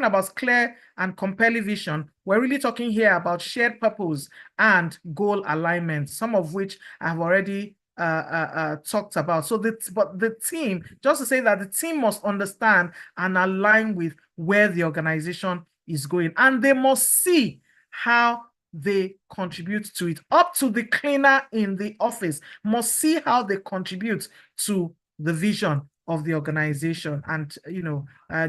about clear and compelling vision, we're really talking here about shared purpose and goal alignment, some of which I've already talked about. So the team, just to say that the team must understand and align with where the organization is going, and they must see how they contribute to it. Up to the cleaner in the office must see how they contribute to the vision of the organization, and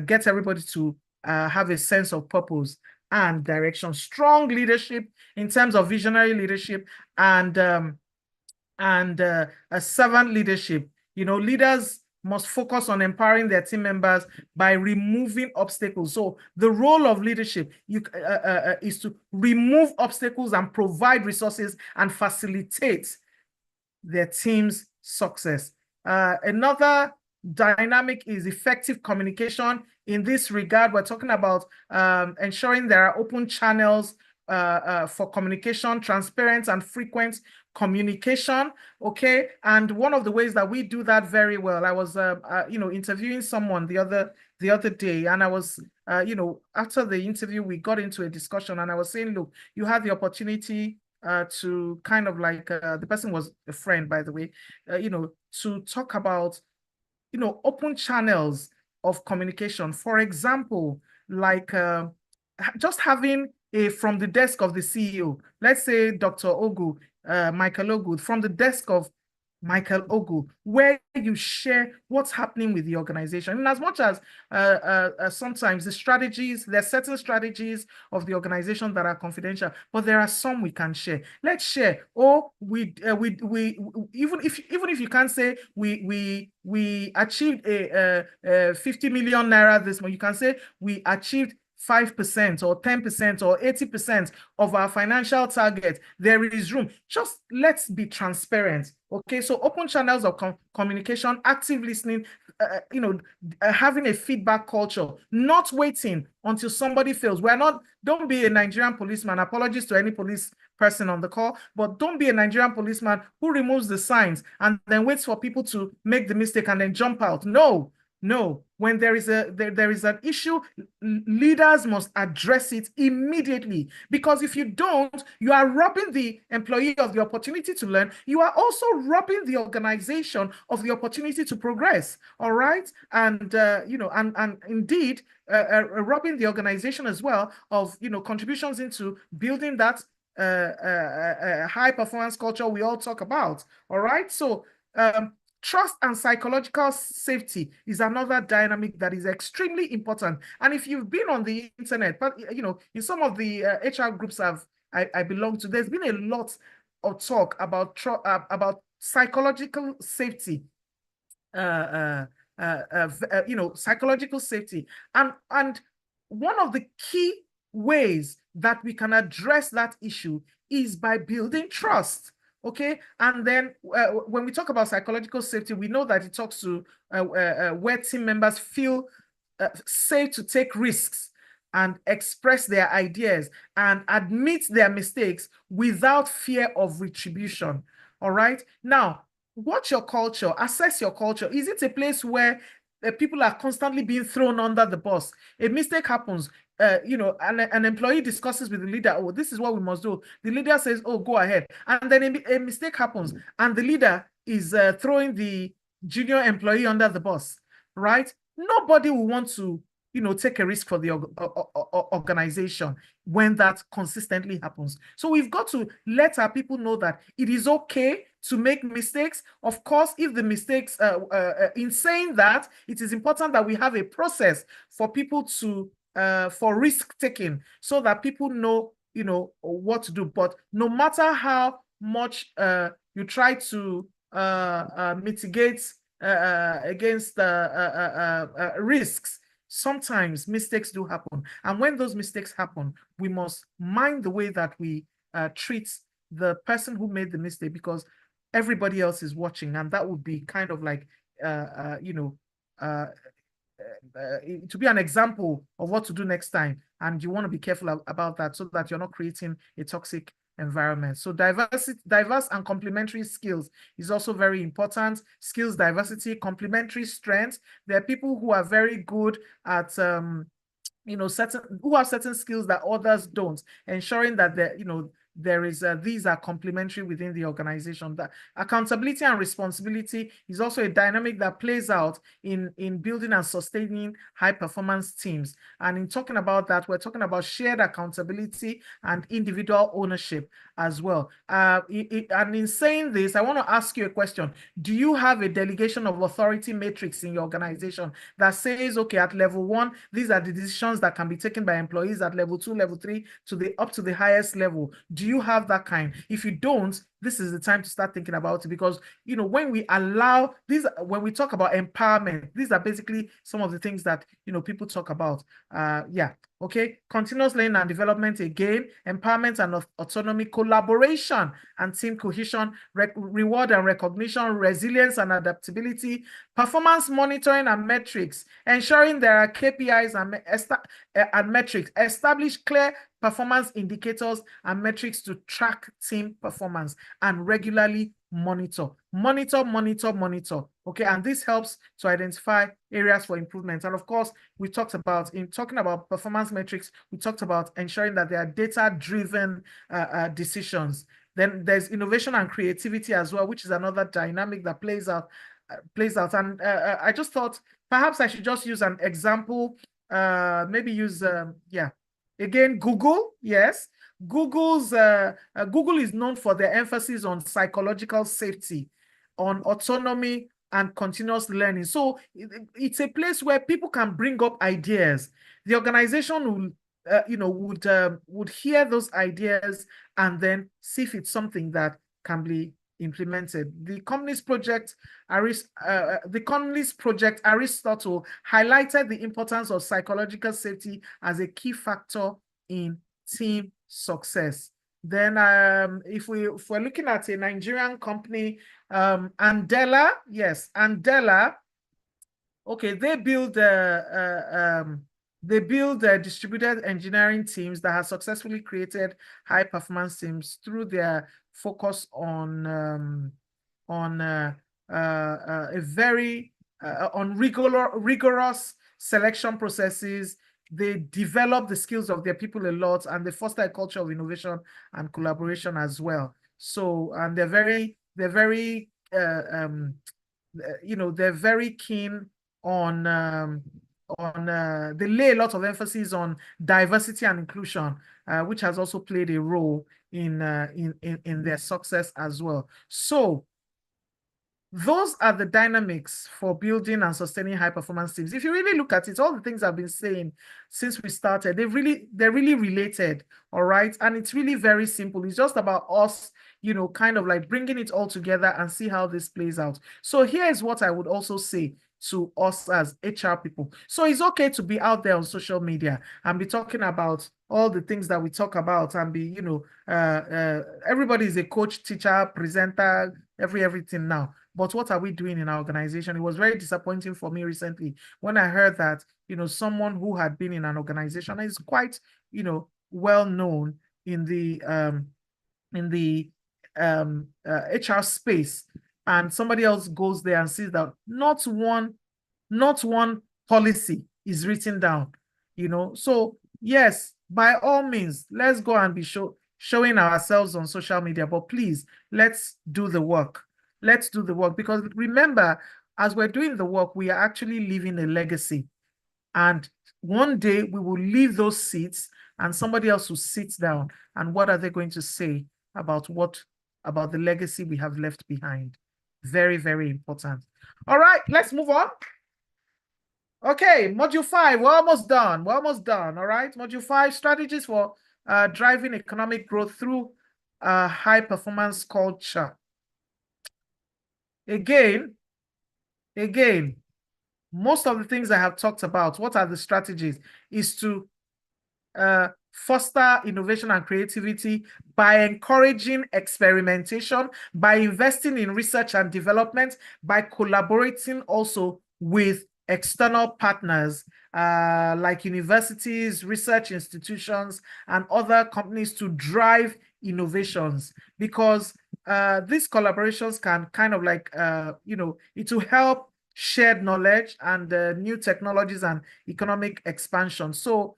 get everybody to have a sense of purpose and direction. Strong leadership in terms of visionary leadership and a servant leadership. Leaders must focus on empowering their team members by removing obstacles. So the role of leadership is to remove obstacles and provide resources and facilitate their team's success. Another dynamic is effective communication. In this regard, we're talking about ensuring there are open channels for communication, transparent and frequent communication. Okay, and one of the ways that we do that very well, I was interviewing someone the other day, and I was after the interview we got into a discussion, and I was saying, look, you had the opportunity to kind of like the person was a friend, by the way, to talk about open channels of communication. For example, like just having from the desk of the CEO, let's say Dr. Ogu, Michael Ogu, from the desk of Michael Ogu, where you share what's happening with the organization. And as much as sometimes there's certain strategies of the organization that are confidential, but there are some we can share. Let's share. Or we even if you can't say we achieved a 50 million naira this month, you can say we achieved 5% or 10% or 80% of our financial target. There is room. Just let's be transparent. Okay, so open channels of communication, active listening, having a feedback culture, not waiting until somebody fails. Don't be a Nigerian policeman. Apologies to any police person on the call, but don't be a Nigerian policeman who removes the signs and then waits for people to make the mistake and then jump out. No, when there is an issue, leaders must address it immediately, because if you don't, you are robbing the employee of the opportunity to learn. You are also robbing the organization of the opportunity to progress. All right, and and indeed robbing the organization as well of contributions into building that high performance culture we all talk about. All right, so trust and psychological safety is another dynamic that is extremely important. And if you've been on the internet, but in some of the HR groups I belong to, there's been a lot of talk about psychological safety. Psychological safety, and one of the key ways that we can address that issue is by building trust. Okay, and then when we talk about psychological safety, we know that it talks to where team members feel safe to take risks and express their ideas and admit their mistakes without fear of retribution. All right, now watch your culture, assess your culture. Is it a place where people are constantly being thrown under the bus. A mistake happens, an employee discusses with the leader, oh, this is what we must do. The leader says, oh, go ahead. And then a mistake happens, and the leader is throwing the junior employee under the bus, right? Nobody will want to, take a risk for the organization when that consistently happens. So we've got to let our people know that it is okay to make mistakes. Of course, if the mistakes, in saying that, it is important that we have a process for people to, for risk taking, so that people know, what to do. But no matter how much you try to mitigate against risks, sometimes mistakes do happen. And when those mistakes happen, we must mind the way that we treat the person who made the mistake, because everybody else is watching, and that would be kind of like, to be an example of what to do next time. And you want to be careful about that, so that you're not creating a toxic environment. So diverse and complementary skills is also very important. Skills diversity, complementary strengths. There are people who are very good at who have certain skills that others don't, ensuring that there is these are complementary within the organization. That accountability and responsibility is also a dynamic that plays out in building and sustaining high performance teams. And in talking about that, we're talking about shared accountability and individual ownership as well. And in saying this, I want to ask you a question. Do you have a delegation of authority matrix in your organization that says, okay, at level 1, these are the decisions that can be taken by employees, at level 2, level 3, up to the highest level? Do you have that kind? If you don't, this is the time to start thinking about it, because when we allow these, when we talk about empowerment, these are basically some of the things that people talk about. Okay, continuous learning and development, again, empowerment and autonomy, collaboration and team cohesion, reward and recognition, resilience and adaptability, performance monitoring and metrics, ensuring there are KPIs and metrics, establish clear performance indicators and metrics to track team performance, and regularly monitor. Okay, and this helps to identify areas for improvement. And of course, we talked about, in talking about performance metrics, we talked about ensuring that there are data-driven decisions. Then there's innovation and creativity as well, which is another dynamic that plays out. And I just thought perhaps I should just use an example. Maybe use again, Google. Yes, Google is known for their emphasis on psychological safety, on autonomy and continuous learning. So it's a place where people can bring up ideas. The organization will, would hear those ideas and then see if it's something that can be implemented. The company's project Aristotle highlighted the importance of psychological safety as a key factor in team success. Then if we're looking at a Nigerian company, Andela, yes, Andela, okay, they build distributed engineering teams that have successfully created high performance teams through their focus on rigorous selection processes. They develop the skills of their people a lot, and they foster a culture of innovation and collaboration as well. So, and they're very keen on they lay a lot of emphasis on diversity and inclusion, which has also played a role in their success as well. So those are the dynamics for building and sustaining high performance teams. If you really look at it, all the things I've been saying since we started, they're really related, all right? And it's really very simple. It's just about us, kind of like bringing it all together and see how this plays out. So here is what I would also say to us as HR people. So it's okay to be out there on social media and be talking about all the things that we talk about, and be, everybody is a coach, teacher, presenter, everything now. But what are we doing in our organization? It was very disappointing for me recently when I heard that, someone who had been in an organization is quite, well known in the HR space, and somebody else goes there and sees that not one not one policy is written down, you know. So yes, by all means, let's go and be showing ourselves on social media, but please, let's do the work. Let's do the work, because remember, as we're doing the work, we are actually leaving a legacy. And one day we will leave those seats and somebody else will sit down. And what are they going to say about the legacy we have left behind? Very, very important. All right, let's move on. Okay, module 5, we're almost done. We're almost done. All right, module 5, strategies for driving economic growth through high performance culture. Again, most of the things I have talked about, what are the strategies? Is to foster innovation and creativity by encouraging experimentation, by investing in research and development, by collaborating also with external partners like universities, research institutions, and other companies to drive innovations, because these collaborations can kind of like, it will help shared knowledge and new technologies and economic expansion. So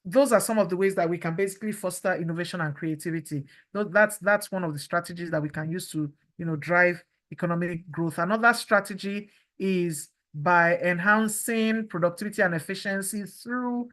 those are some of the ways that we can basically foster innovation and creativity. That's one of the strategies that we can use to, drive economic growth. Another strategy is by enhancing productivity and efficiency through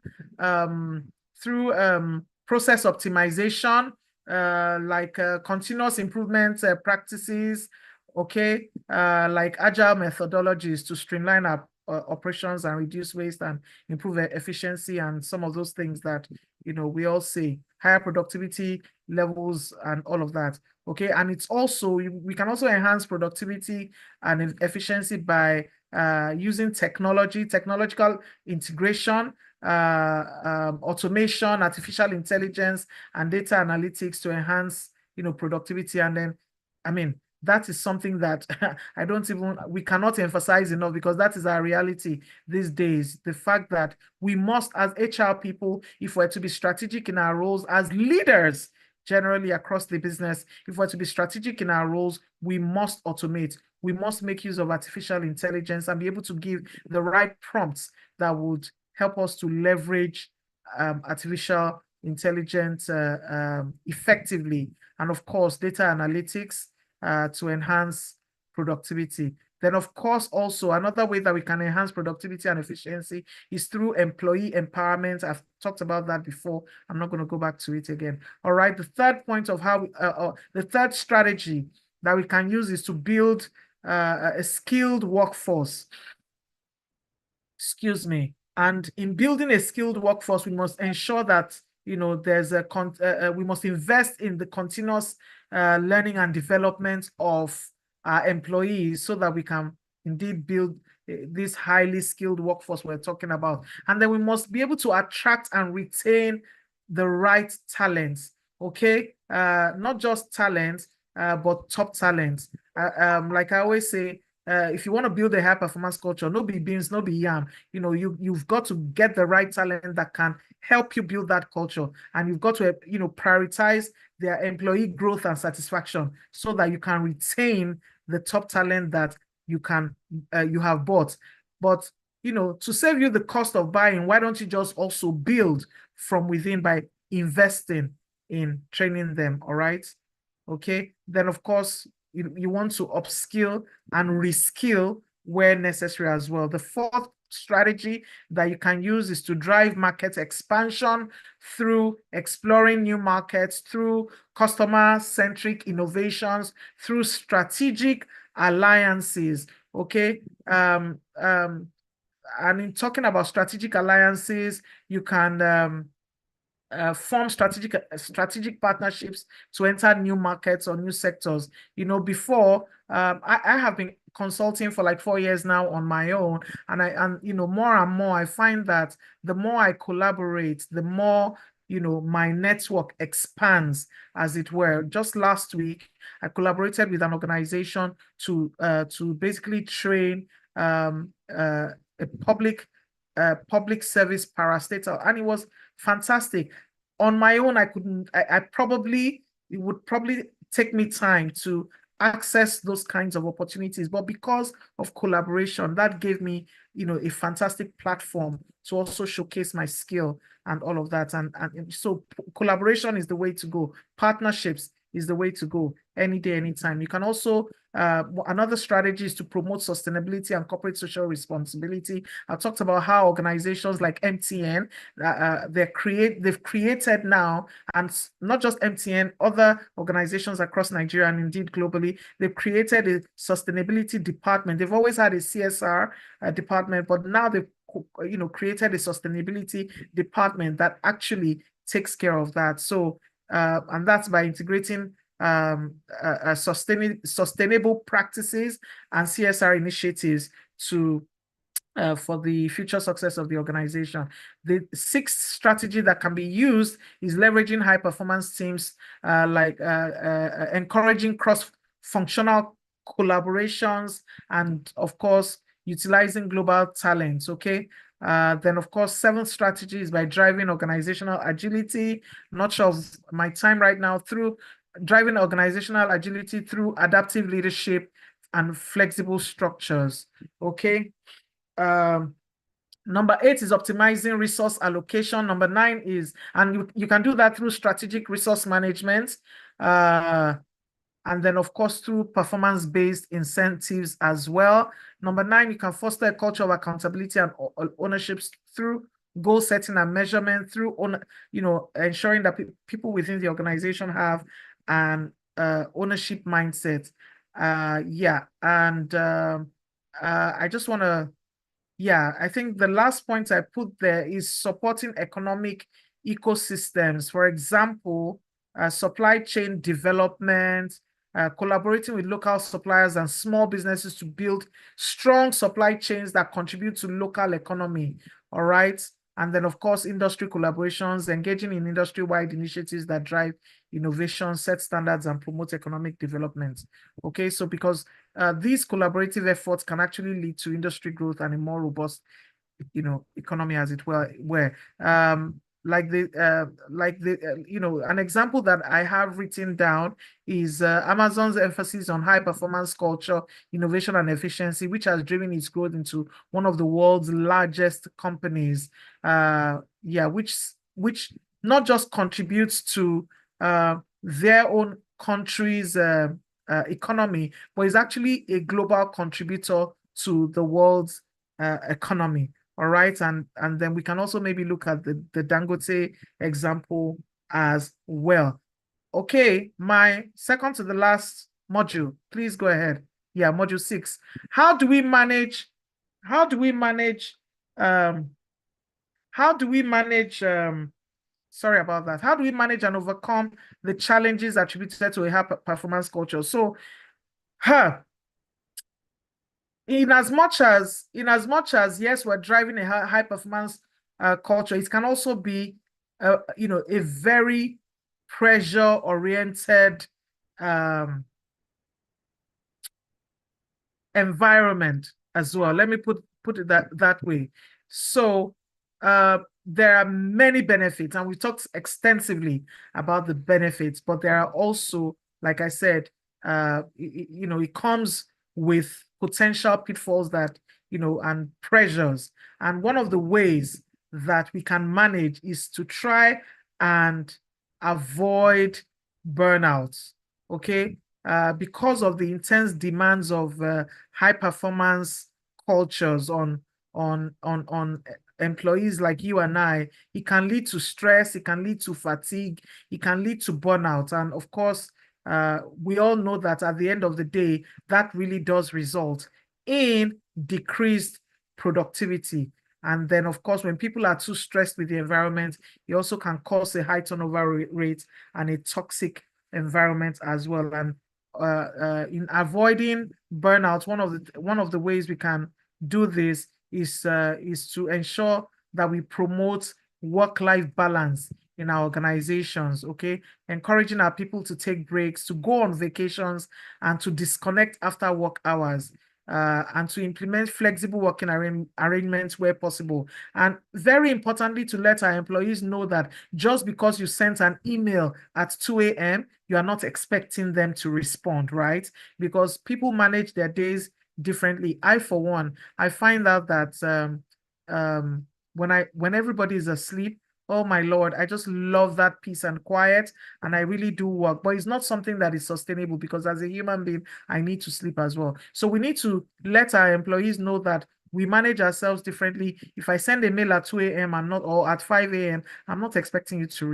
process optimization, like continuous improvement practices, okay, like agile methodologies to streamline our operations and reduce waste and improve efficiency, and some of those things that, we all say, higher productivity levels and all of that. Okay, and it's also, we can also enhance productivity and efficiency by using technological integration, automation, artificial intelligence, and data analytics to enhance, productivity. And then, I mean, that is something that we cannot emphasize enough, because that is our reality these days. The fact that we must, as HR people, if we're to be strategic in our roles as leaders, generally across the business, if we're to be strategic in our roles, we must automate. We must make use of artificial intelligence and be able to give the right prompts that would help us to leverage artificial intelligence effectively. And of course, data analytics to enhance productivity. Then, of course, also another way that we can enhance productivity and efficiency is through employee empowerment. I've talked about that before. I'm not going to go back to it again. All right. The third point of how the third strategy that we can use is to build a skilled workforce. Excuse me. And in building a skilled workforce, we must ensure that, there's we must invest in the continuous learning and development of our employees, so that we can indeed build this highly skilled workforce we're talking about. And then we must be able to attract and retain the right talents, okay? Not just talent, but top talents. Like I always say, if you want to build a high performance culture, no be beans, no be yam. You've got to get the right talent that can help you build that culture, and you've got to prioritize their employee growth and satisfaction, so that you can retain the top talent that you have bought. But to save you the cost of buying, why don't you just also build from within by investing in training them? All right. Okay. Then of course, you want to upskill and reskill where necessary as well. The fourth strategy that you can use is to drive market expansion through exploring new markets, through customer-centric innovations, through strategic alliances. Okay. And in talking about strategic alliances, you can form strategic partnerships to enter new markets or new sectors. Before, I have been consulting for like 4 years now on my own, and more and more I find that the more I collaborate, the more my network expands, as it were. Just last week, I collaborated with an organization to basically train a public service parastatal, and it was fantastic. On my own, it would probably take me time to access those kinds of opportunities. But because of collaboration, that gave me, a fantastic platform to also showcase my skill and all of that. And so collaboration is the way to go. Partnerships is the way to go any day, anytime. You can also, another strategy is to promote sustainability and corporate social responsibility. I talked about how organizations like MTN, they've created now, and not just MTN, other organizations across Nigeria and indeed globally, they've created a sustainability department. They've always had a CSR department, but now they've created a sustainability department that actually takes care of that. So and that's by integrating sustainable practices and CSR initiatives to for the future success of the organization. The sixth strategy that can be used is leveraging high performance teams, encouraging cross-functional collaborations, and of course, utilizing global talents, okay? Then, of course, seventh strategy is by driving organizational agility. Not sure of my time right now, through driving organizational agility through adaptive leadership and flexible structures, okay? Number 8 is optimizing resource allocation. Number 9 is, and you can do that through strategic resource management. And then, of course, through performance-based incentives as well. Number 9, you can foster a culture of accountability and ownership through goal setting and measurement, through ensuring that people within the organization have an ownership mindset. I just want to, I think the last point I put there is supporting economic ecosystems. For example, supply chain development, collaborating with local suppliers and small businesses to build strong supply chains that contribute to local economy, all right? And then, of course, industry collaborations, engaging in industry-wide initiatives that drive innovation, set standards, and promote economic development. Okay, so because these collaborative efforts can actually lead to industry growth and a more robust, economy, as it were. An example that I have written down is Amazon's emphasis on high performance culture, innovation, and efficiency, which has driven its growth into one of the world's largest companies. Which not just contributes to their own country's economy, but is actually a global contributor to the world's economy. All right, and then we can also maybe look at the Dangote example as well. Okay, my second to the last module, please go ahead. Yeah, module 6. How do we manage sorry about that. How do we manage and overcome the challenges attributed to a high performance culture? So, in as much as yes, we're driving a high performance culture, it can also be a very pressure oriented environment as well. Let me put it that way. So there are many benefits, and we talked extensively about the benefits, but there are also, like I said, it comes with potential pitfalls that, and pressures. And one of the ways that we can manage is to try and avoid burnouts, okay? Because of the intense demands of high performance cultures on employees like you and I, it can lead to stress, it can lead to fatigue, it can lead to burnout. And of course, we all know that at the end of the day, that really does result in decreased productivity. And then, of course, when people are too stressed with the environment, it also can cause a high turnover rate and a toxic environment as well. And in avoiding burnout, one of the ways we can do this is to ensure that we promote work-life balance in our organizations, okay? Encouraging our people to take breaks, to go on vacations, and to disconnect after work hours. and to implement flexible working arrangements where possible. And very importantly, to let our employees know that just because you sent an email at 2 a.m., you are not expecting them to respond, right? Because people manage their days differently. I, for one, I find out that when everybody is asleep, oh my Lord, I just love that peace and quiet, and I really do work. But it's not something that is sustainable, because as a human being, I need to sleep as well. So we need to let our employees know that we manage ourselves differently. If I send a mail at 2 a.m. or at 5 a.m., I'm not expecting you to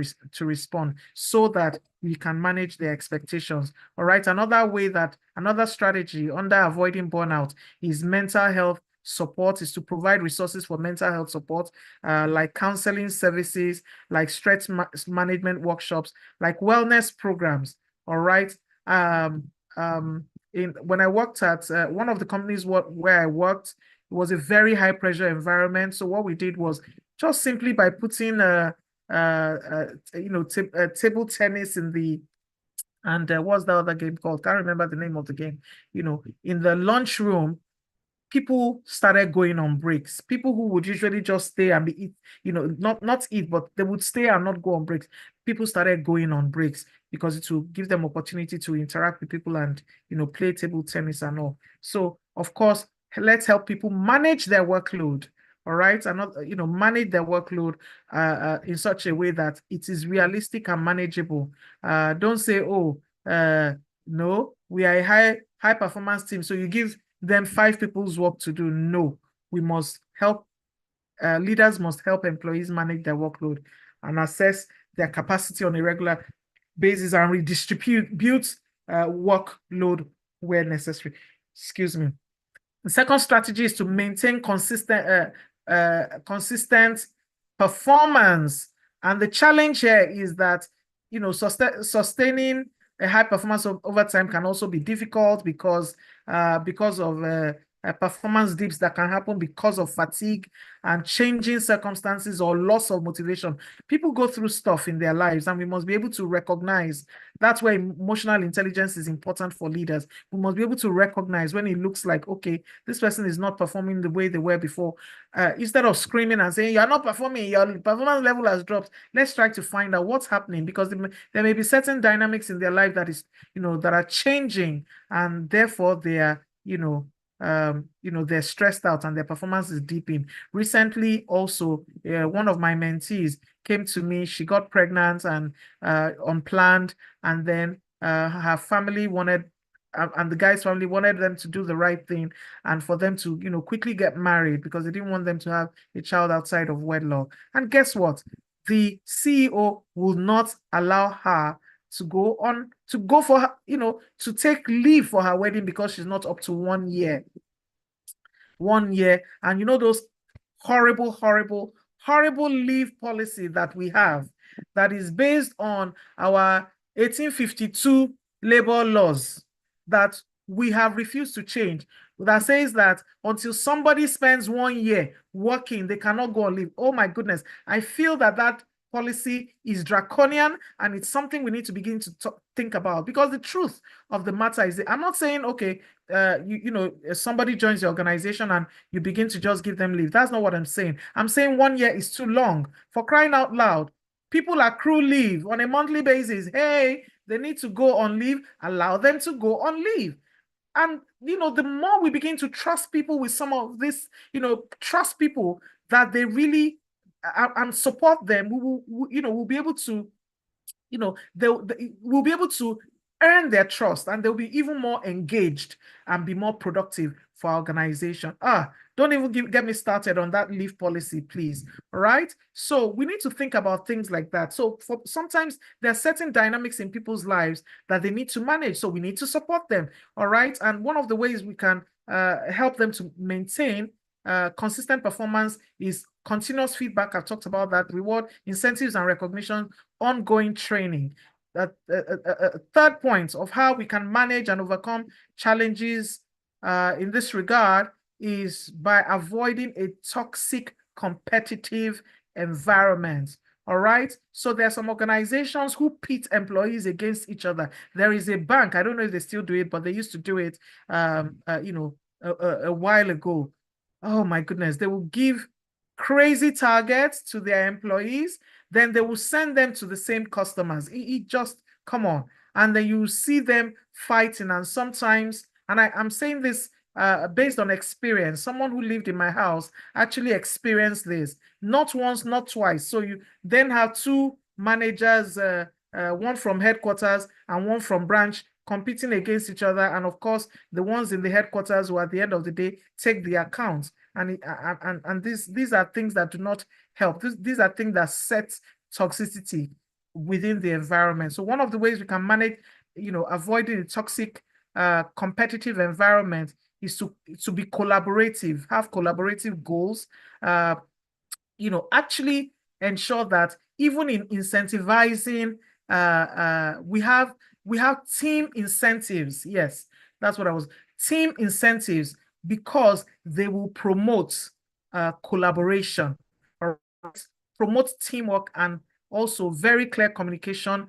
respond, so that we can manage their expectations. All right. Another strategy under avoiding burnout is mental health support, is to provide resources for mental health support, like counseling services, like stress management workshops, like wellness programs. All right. When I worked at one of the companies where I worked, it was a very high pressure environment. So what we did was just simply by putting table tennis in the, and what's the other game called? Can't remember the name of the game. In the lunchroom, people started going on breaks. People who would usually just stay and eat, not eat, but they would stay and not go on breaks. People started going on breaks because it will give them opportunity to interact with people and, play table tennis and all. So, of course, let's help people manage their workload. All right, and not, manage their workload in such a way that it is realistic and manageable. Don't say, oh, no, we are a high performance team, so you give them 5 people's work to do. No, we must help, leaders must help employees manage their workload and assess their capacity on a regular basis and redistribute workload where necessary. Excuse me. The second strategy is to maintain consistent performance. And the challenge here is that, sustaining a high performance over time can also be difficult because of performance dips that can happen because of fatigue and changing circumstances or loss of motivation. People go through stuff in their lives, and we must be able to recognize. That's where emotional intelligence is important for leaders. We must be able to recognize when it looks like, okay, this person is not performing the way they were before. Instead of screaming and saying, you're not performing, your performance level has dropped, let's try to find out what's happening, because there may be certain dynamics in their life that is, that are changing, and therefore they are, they're stressed out and their performance is dipping. Recently, also, one of my mentees came to me. She got pregnant and unplanned, and then her family wanted, and the guy's family wanted them to do the right thing and for them to, quickly get married, because they didn't want them to have a child outside of wedlock. And guess what? The CEO will not allow her to go for her, to take leave for her wedding because she's not up to 1 year. 1 year. And those horrible leave policy that we have, that is based on our 1852 labor laws that we have refused to change, that says that until somebody spends 1 year working, they cannot go on leave. Oh my goodness. I feel that policy is draconian, and it's something we need to begin to think about, because the truth of the matter is that I'm not saying, okay, somebody joins the organization and you begin to just give them leave. That's not what I'm saying. I'm saying 1 year is too long. For crying out loud, people accrue leave on a monthly basis. Hey, they need to go on leave, allow them to go on leave. And, the more we begin to trust people with some of this, trust people that they really and support them, we'll be able to, we'll be able to earn their trust, and they'll be even more engaged and be more productive for our organization. Don't even get me started on that leave policy, please. All right. So we need to think about things like that. So sometimes there are certain dynamics in people's lives that they need to manage. So we need to support them. All right. And one of the ways we can help them to maintain consistent performance is continuous feedback. I've talked about that. Reward, incentives, and recognition, ongoing training. Third point of how we can manage and overcome challenges in this regard is by avoiding a toxic competitive environment. All right. So there are some organizations who pit employees against each other. There is a bank, I don't know if they still do it, but they used to do it, a while ago. Oh my goodness, they will give crazy targets to their employees, then they will send them to the same customers. It just, come on. And then you see them fighting, and sometimes, and I'm saying this based on experience, someone who lived in my house actually experienced this, not once, not twice. So you then have two managers, one from headquarters and one from branch, competing against each other. And of course, the ones in the headquarters who at the end of the day take the account. And these are things that do not help. These are things that set toxicity within the environment. So one of the ways we can manage, avoiding a toxic competitive environment is to be collaborative, have collaborative goals, actually ensure that even in incentivizing, we have team incentives. Yes, that's what team incentives, because they will promote collaboration, promote teamwork, and also very clear communication,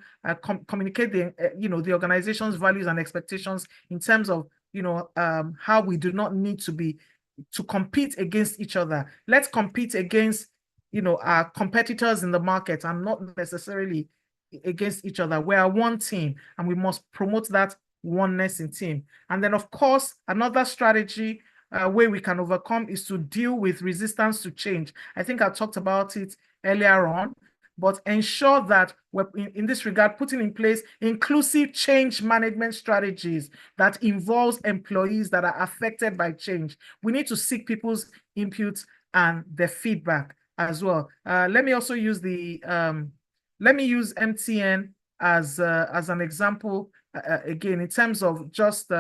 communicate the organization's values and expectations in terms of how we do not need to compete against each other. Let's compete against our competitors in the market, and not necessarily against each other. We are one team, and we must promote that oneness in team. And then, of course, another strategy way we can overcome is to deal with resistance to change. I think I talked about it earlier on, but ensure that we're in this regard putting in place inclusive change management strategies that involves employees that are affected by change. We need to seek people's input and their feedback as well. Let me also use let me use MTN as an example again, in terms of just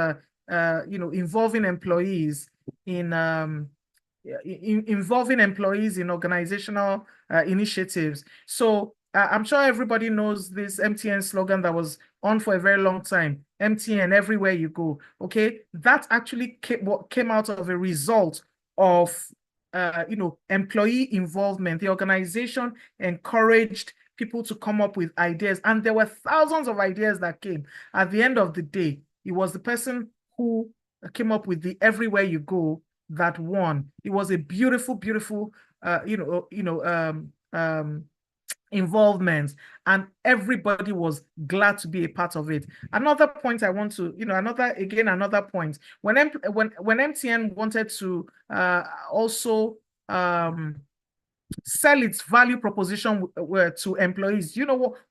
involving employees in organizational initiatives. So I'm sure everybody knows this MTN slogan that was on for a very long time: MTN everywhere you go. Okay, that actually came out of a result of employee involvement. The organization encouraged people to come up with ideas, and there were thousands of ideas that came. At the end of the day, it was the person who came up with the everywhere you go that won. It was a beautiful, beautiful, involvement, and everybody was glad to be a part of it. Another point I want to, another point, when MTN wanted to also sell its value proposition to employees,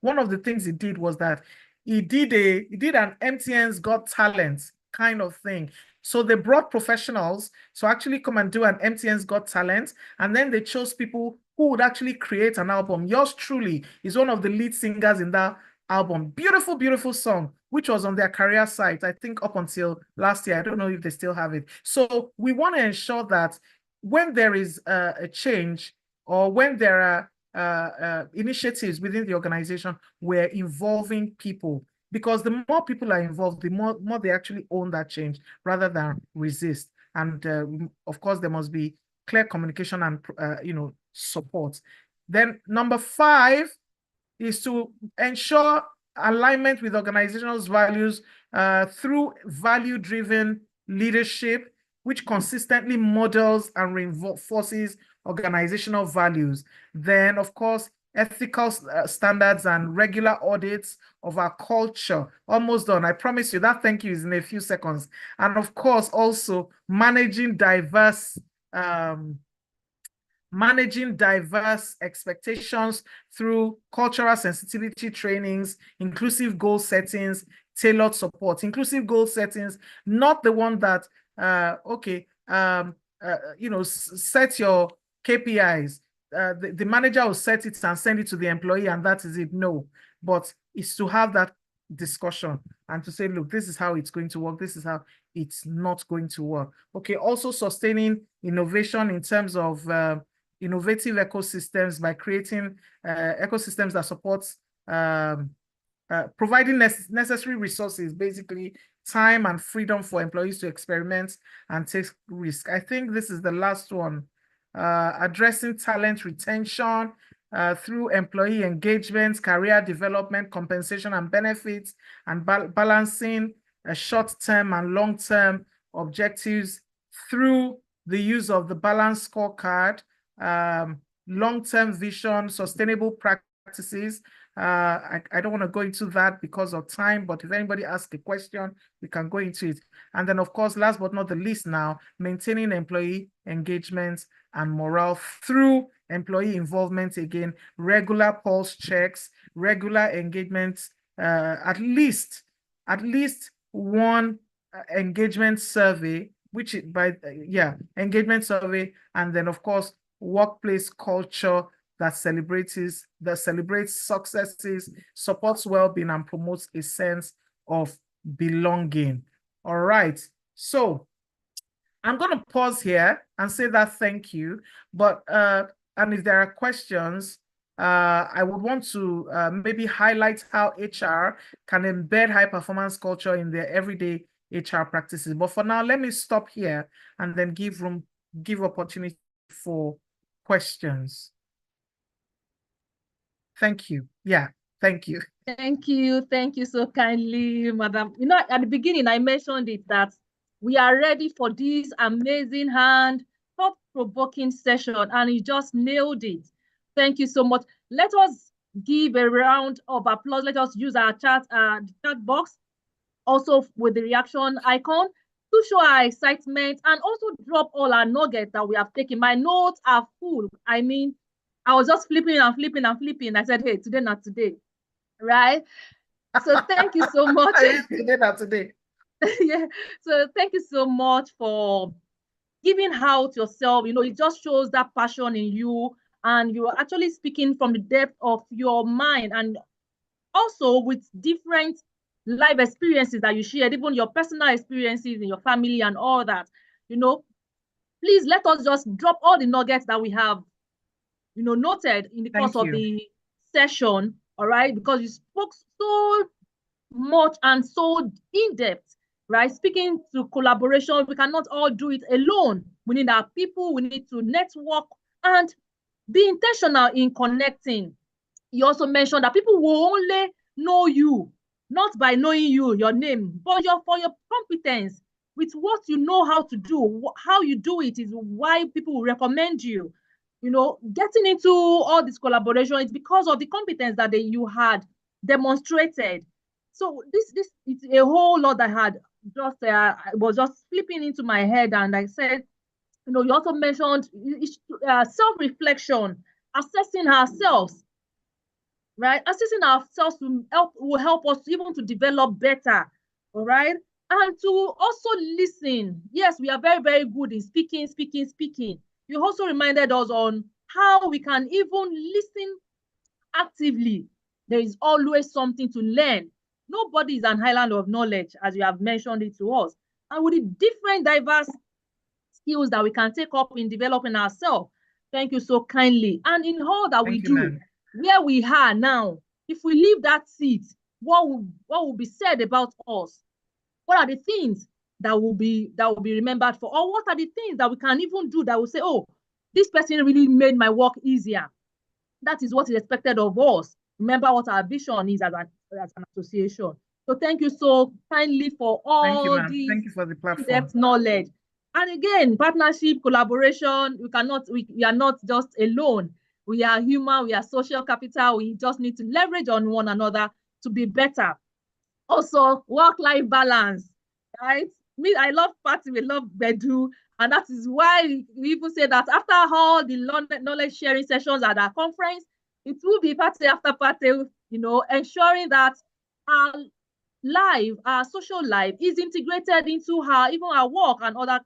one of the things it did was that he did an MTN's Got Talent kind of thing. So they brought professionals to actually come and do an MTN's Got Talent, and then they chose people who would actually create an album. Yours truly is one of the lead singers in that album. Beautiful, beautiful song, which was on their career site, I think up until last year. I don't know if they still have it. So we want to ensure that when there is a change, or when there are initiatives within the organization, we're involving people. Because the more people are involved, the more they actually own that change rather than resist. And of course, there must be clear communication and support. Then number 5 is to ensure alignment with organizational values through value-driven leadership, which consistently models and reinforces organizational values. Then, of course, ethical standards and regular audits of our culture. Almost done. I promise you that thank you is in a few seconds. And of course, also managing diverse expectations through cultural sensitivity trainings, inclusive goal settings, tailored support. Inclusive goal settings, not the one that set your KPIs. The manager will set it and send it to the employee, and that is it. No, but it's to have that discussion and to say, look, this is how it's going to work. This is how it's not going to work. Okay. Also sustaining innovation in terms of innovative ecosystems by creating ecosystems that supports providing necessary resources, basically time and freedom for employees to experiment and take risk. I think this is the last one. Addressing talent retention through employee engagement, career development, compensation and benefits, and balancing short-term and long-term objectives through the use of the balanced scorecard, long-term vision, sustainable practices. I don't want to go into that because of time, but if anybody asks a question, we can go into it. And then, of course, last but not the least now, maintaining employee engagement and morale through employee involvement, again, regular pulse checks, regular engagement, at least one engagement survey, which engagement survey, and then of course workplace culture that celebrates successes, supports well-being, and promotes a sense of belonging. All right, so I'm going to pause here and say that thank you. But and if there are questions, I would want to maybe highlight how HR can embed high performance culture in their everyday HR practices. But for now, let me stop here and then give opportunity for questions. Thank you. Yeah, thank you. Thank you. Thank you so kindly, Madam. You know, at the beginning, I mentioned it that we are ready for this amazing and thought-provoking session, and you just nailed it. Thank you so much. Let us give a round of applause. Let us use our chat box, also with the reaction icon, to show our excitement and also drop all our nuggets that we have taken. My notes are full. I mean, I was just flipping and flipping and flipping. I said, hey, today, not today. Right? So thank you so much. Today, not today. Yeah. So thank you so much for giving out yourself. You know, it just shows that passion in you, and you're actually speaking from the depth of your mind, and also with different life experiences that you shared, even your personal experiences in your family and all that. You know, please let us just drop all the nuggets that we have, you know, noted in the course of the session. All right, because you spoke so much and so in depth, right? Speaking to collaboration, we cannot all do it alone. We need our people, we need to network and be intentional in connecting. You also mentioned that people will only know you, not by knowing you, your name, but for your competence with what you know how to do. How you do it is why people will recommend you. You know, getting into all this collaboration is because of the competence that you had demonstrated. So this it's a whole lot I had just was just flipping into my head, and I said, you know, you also mentioned self-reflection, assessing ourselves, right? Assessing ourselves will help us even to develop better, all right? And to also listen. Yes, we are very, very good in speaking. You also reminded us on how we can even listen actively. There is always something to learn. Nobody is an island of knowledge, as you have mentioned it to us. And with the different diverse skills that we can take up in developing ourselves, thank you so kindly. And in all that we do, where we are now, if we leave that seat, what will be said about us? What are the things that will be remembered for? Or what are the things that we can even do that will say, oh, this person really made my work easier? That is what is expected of us. Remember what our vision is as an association. So thank you so kindly for all the in-depth knowledge. And again, partnership, collaboration, we are not just alone. We are human, we are social capital. We just need to leverage on one another to be better. Also, work-life balance, right? Me, I love party, we love Bedu, and that is why we even say that after all the knowledge sharing sessions at our conference, it will be party after party, you know, ensuring that our social life is integrated into even our work and other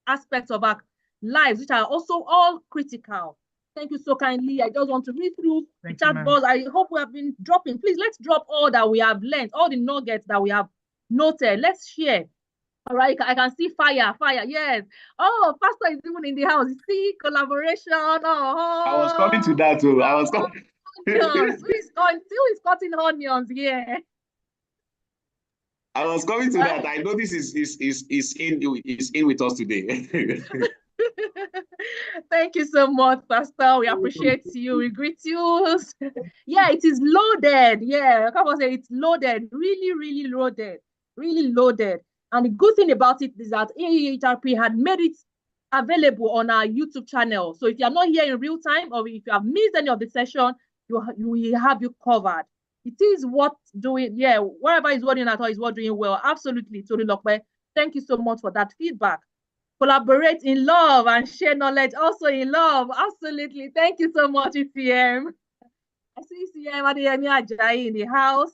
aspects of our lives, which are also all critical. Thank you so kindly. I just want to read through the chat box. I hope we have been dropping. Please, let's drop all that we have learned, all the nuggets that we have noted. Let's share. All right, I can see fire. Yes. Oh, Pastor is even in the house. See, collaboration. Oh, I was coming to that too. I was coming. Onions. Who is cutting onions? Yeah. I was coming to that. I know this is in with us today. Thank you so much, Pastor. We appreciate you. We greet you. Yeah, it is loaded. Yeah, come on, say it's loaded. Really, really loaded. Really loaded. And the good thing about it is that AEHRP had made it available on our YouTube channel. So if you're not here in real time, or if you have missed any of the session, we have you covered. It is worth doing. Yeah, wherever is working at all is worth doing well. Absolutely, Tolu Lokpe. Thank you so much for that feedback. Collaborate in love and share knowledge also in love. Absolutely. Thank you so much, ECM. I see ECM Adeyemi Ajayi in the house.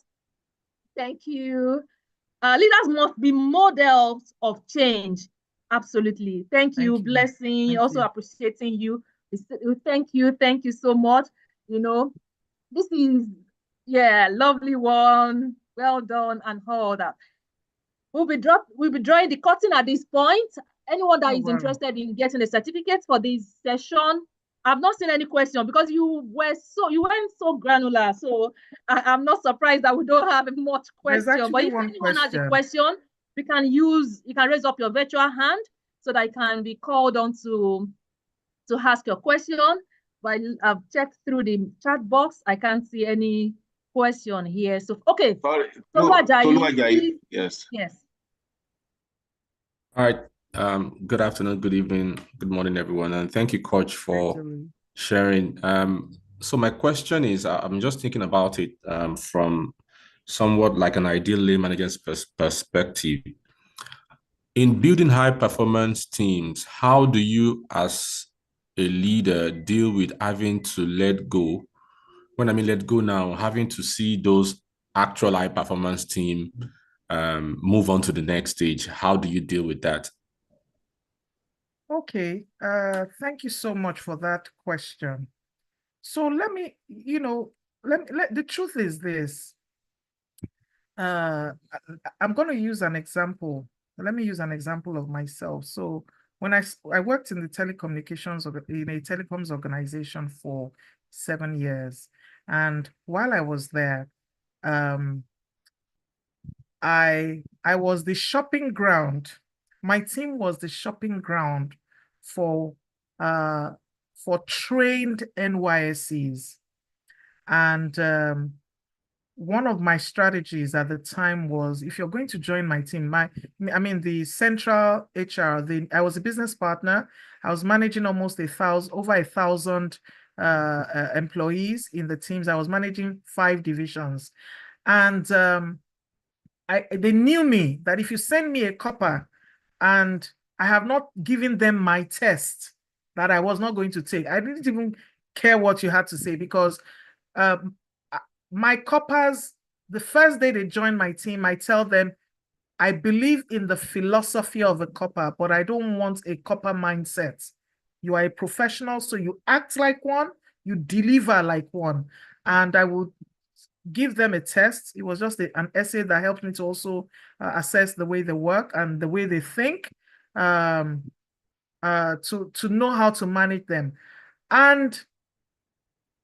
Thank you. Leaders must be models of change. Absolutely. Thank you. Blessing. Thank also you. appreciating you. Thank you. Thank you so much. You know, this is, yeah, lovely one. Well done and all that. We'll be drawing the curtain at this point. Anyone that is interested in getting a certificate for this session, I've not seen any question because you went so granular. So I'm not surprised that we don't have much question. But if anyone has a question, you can raise up your virtual hand so that it can be called on to ask your question. But I've checked through the chat box. I can't see any question here. So okay. Tunde-Ajala, yes. Yes. All right. Good afternoon, good evening, good morning, everyone, and thank you, Coach, for sharing. So my question is, I'm just thinking about it from somewhat like an ideal lay manager's perspective. In building high-performance teams, how do you, as a leader, deal with having to let go? When I mean let go now, having to see those actual high-performance team move on to the next stage. How do you deal with that? Okay, thank you so much for that question. So let me, the truth is this. I'm going to use an example. Let me use an example of myself. So when I worked in the telecoms organization for 7 years, and while I was there, I was the shopping ground. My team was the shopping ground for trained NYSCs. And one of my strategies at the time was, if you're going to join my team, the central HR, I was a business partner. I was managing almost over 1,000 employees in the teams. I was managing 5 divisions. And they knew me that if you send me a copper and I have not given them my test, that I was not going to take. I didn't even care what you had to say, because my coppers, the first day they join my team, I tell them, I believe in the philosophy of a copper, but I don't want a copper mindset. You are a professional, so you act like one, you deliver like one. And I would give them a test. It was just an essay that helped me to also assess the way they work and the way they think, to know how to manage them. And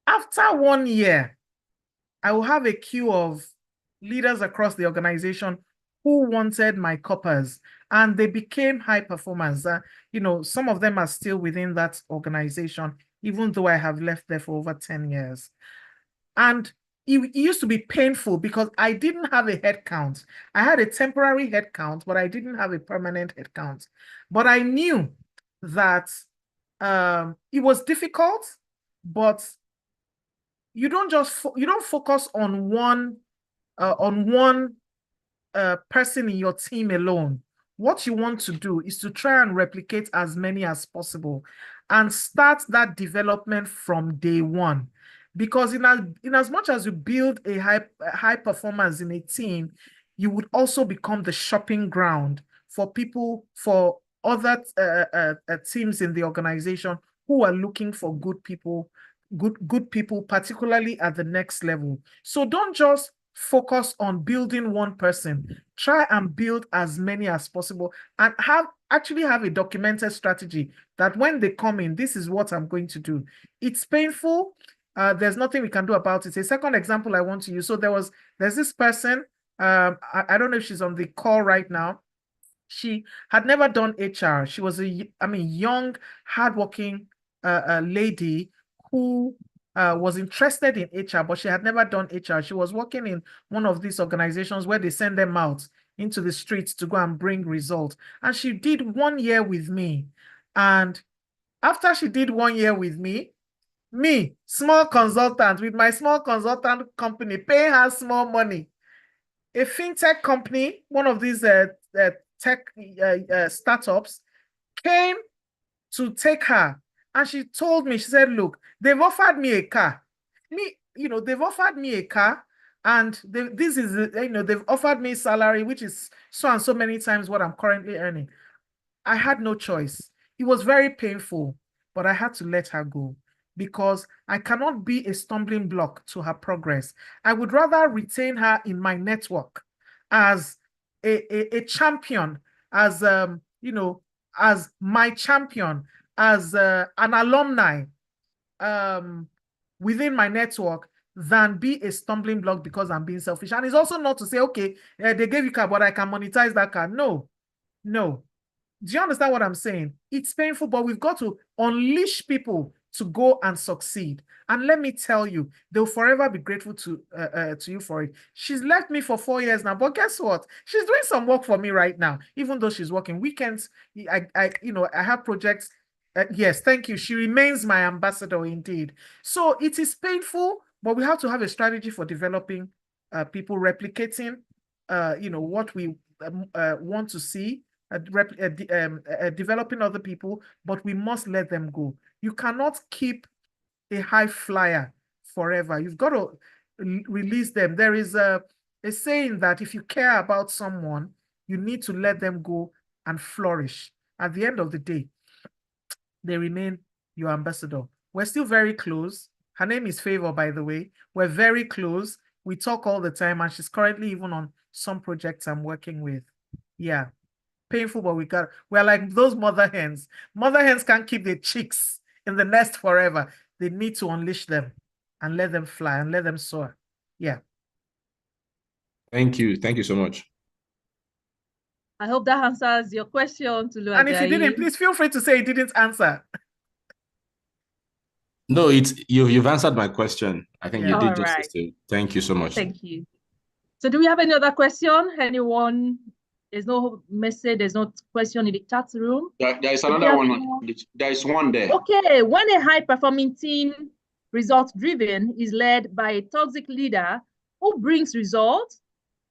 after 1 year, I will have a queue of leaders across the organization who wanted my coppers, and they became high performers. Some of them are still within that organization, even though I have left there for over 10 years. And it used to be painful because I didn't have a head count. I had a temporary head count, but I didn't have a permanent head count. But I knew that it was difficult, but you don't focus on one person in your team alone. What you want to do is to try and replicate as many as possible and start that development from day one. Because in as much as you build a high performance in a team, you would also become the shopping ground for other teams in the organization who are looking for good people, particularly at the next level. So don't just focus on building one person. Try and build as many as possible, and actually have a documented strategy that when they come in, this is what I'm going to do. It's painful. There's nothing we can do about it. A second example I want to use. So there's this person, I don't know if she's on the call right now. She had never done HR. She was a young, hardworking lady who was interested in HR, but she had never done HR. She was working in one of these organizations where they send them out into the streets to go and bring results. And she did 1 year with me. And after she did 1 year with me, small consultant with my small consultant company, paying her small money, a fintech company, one of these tech startups, came to take her. And she told me, she said, look, they've offered me a car. They've offered me a car, and they've offered me salary, which is so and so many times what I'm currently earning. I had no choice. It was very painful, but I had to let her go because I cannot be a stumbling block to her progress. I would rather retain her in my network as a champion, as as my champion, as an alumni within my network, than be a stumbling block because I'm being selfish. And it's also not to say, okay, they gave you car, but I can monetize that car. No. Do you understand what I'm saying? It's painful, but we've got to unleash people to go and succeed. And let me tell you, they'll forever be grateful to you for it. She's left me for 4 years now, but guess what? She's doing some work for me right now, even though she's working weekends. I have projects. Yes, thank you. She remains my ambassador indeed. So it is painful, but we have to have a strategy for developing people, replicating, what we want to see. Developing other people, but we must let them go. You cannot keep a high flyer forever. You've got to release them. There is a saying that if you care about someone, you need to let them go and flourish. At the end of the day, they remain your ambassador. We're still very close. Her name is Favor, by the way. We're very close. We talk all the time, and she's currently even on some projects I'm working with. Yeah. Painful, but we're like those mother hens. Mother hens can't keep their chicks in the nest forever. They need to unleash them and let them fly and let them soar. Yeah. Thank you. Thank you so much. I hope that answers your question, Tulu Ajayi. And if you didn't, please feel free to say it didn't answer. No, you've answered my question. I think you did All justice to it. Thank you so much. Thank you. So do we have any other question? Anyone? There's no message, there's no question in the chat room. There is another one. There is one there. Okay, when a high-performing team, result-driven, is led by a toxic leader who brings results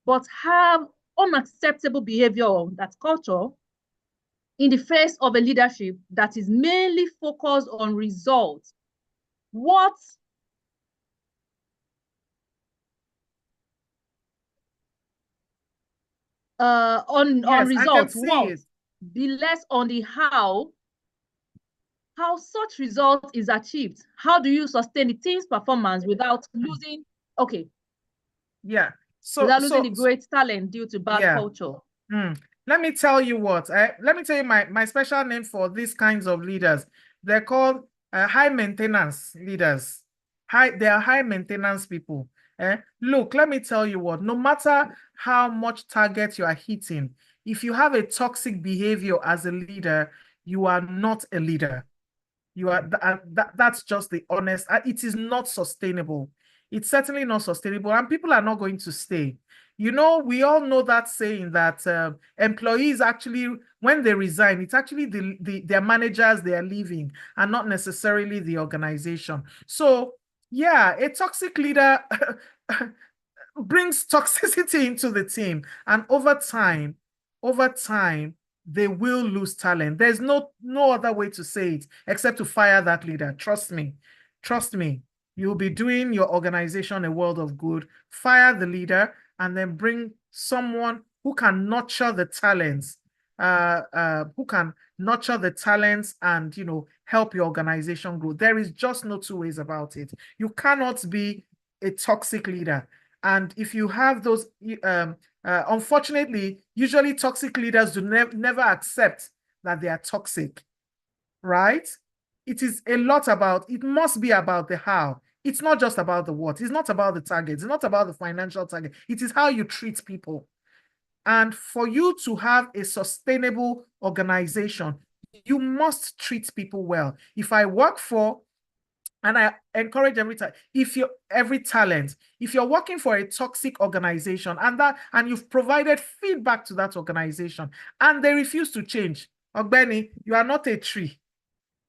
but have unacceptable behavior, that's culture, in the face of a leadership that is mainly focused on results, what on results, what be less on the how such result is achieved. How do you sustain the team's performance without losing? Okay. Yeah. Without losing the great talent due to bad culture. Let me tell you what. Let me tell you my special name for these kinds of leaders. They're called high maintenance leaders. They are high maintenance people. Look, let me tell you what. No matter how much target you are hitting, if you have a toxic behavior as a leader, you are not a leader. You are that's just the honest. It is not sustainable. It's certainly not sustainable, and people are not going to stay. We all know that saying that employees actually, when they resign, it's actually their managers they are leaving, and not necessarily the organization. So yeah, a toxic leader brings toxicity into the team, and over time, they will lose talent. There's no other way to say it except to fire that leader. Trust me. You'll be doing your organization a world of good. Fire the leader and then bring someone who can nurture the talents, and help your organization grow. There is just no two ways about it. You cannot be a toxic leader. And if you have those, unfortunately, usually toxic leaders do never accept that they are toxic, right? It is a lot about, it must be about the how. It's not just about the what. It's not about the target. It's not about the financial target. It is how you treat people. And for you to have a sustainable organization, you must treat people well. If I work for And I encourage every talent, if you're working for a toxic organization and you've provided feedback to that organization and they refuse to change, Ogbeni, you are not a tree.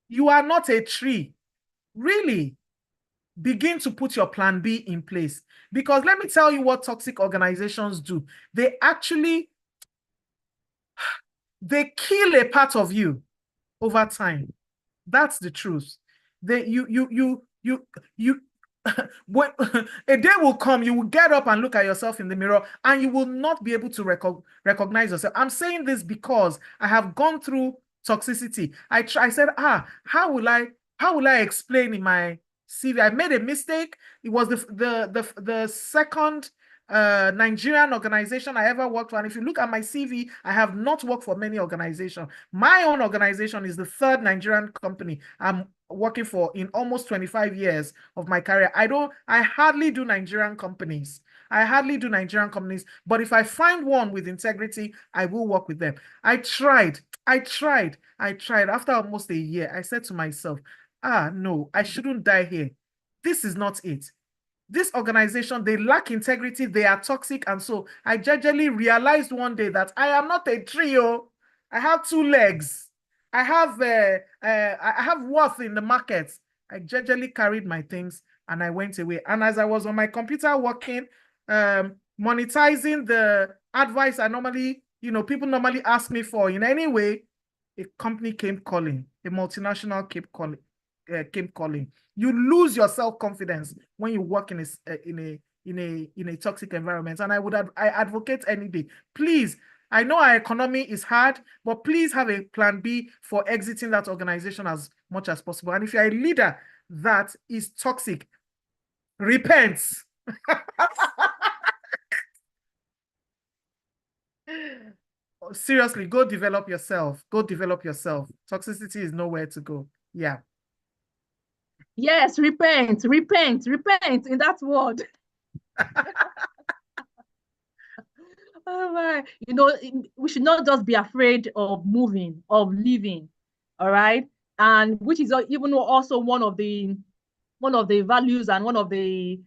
You are not a tree. Really, begin to put your plan B in place. Because let me tell you what toxic organizations do. They kill a part of you over time. That's the truth. When a day will come, you will get up and look at yourself in the mirror and you will not be able to recognize yourself. I'm saying this because I have gone through toxicity. I said, how will I explain in my CV? I made a mistake. It was the second Nigerian organization I ever worked for. And if you look at my CV, I have not worked for many organizations. My own organization is the third Nigerian company I'm working for in almost 25 years of my career. I hardly do Nigerian companies. But if I find one with integrity, I will work with them. I tried. After almost a year, I said to myself, no, I shouldn't die here. This is not it. This organization, they lack integrity, they are toxic. And so I gradually realized one day that I am not a trio. I have two legs. I have worth in the market. I gradually carried my things and I went away. And as I was on my computer working, monetizing the advice I normally, people normally ask me for in any way, a company came calling, a multinational came calling. You lose your self-confidence when you work in a toxic environment. And I advocate any day. Please, I know our economy is hard, but please have a plan B for exiting that organization as much as possible. And if you're a leader that is toxic, repent. Seriously, go develop yourself. Toxicity is nowhere to go. Yeah. Yes, repent in that word. All right. We should not just be afraid of moving, of leaving. All right. And which is even also one of the values and one of the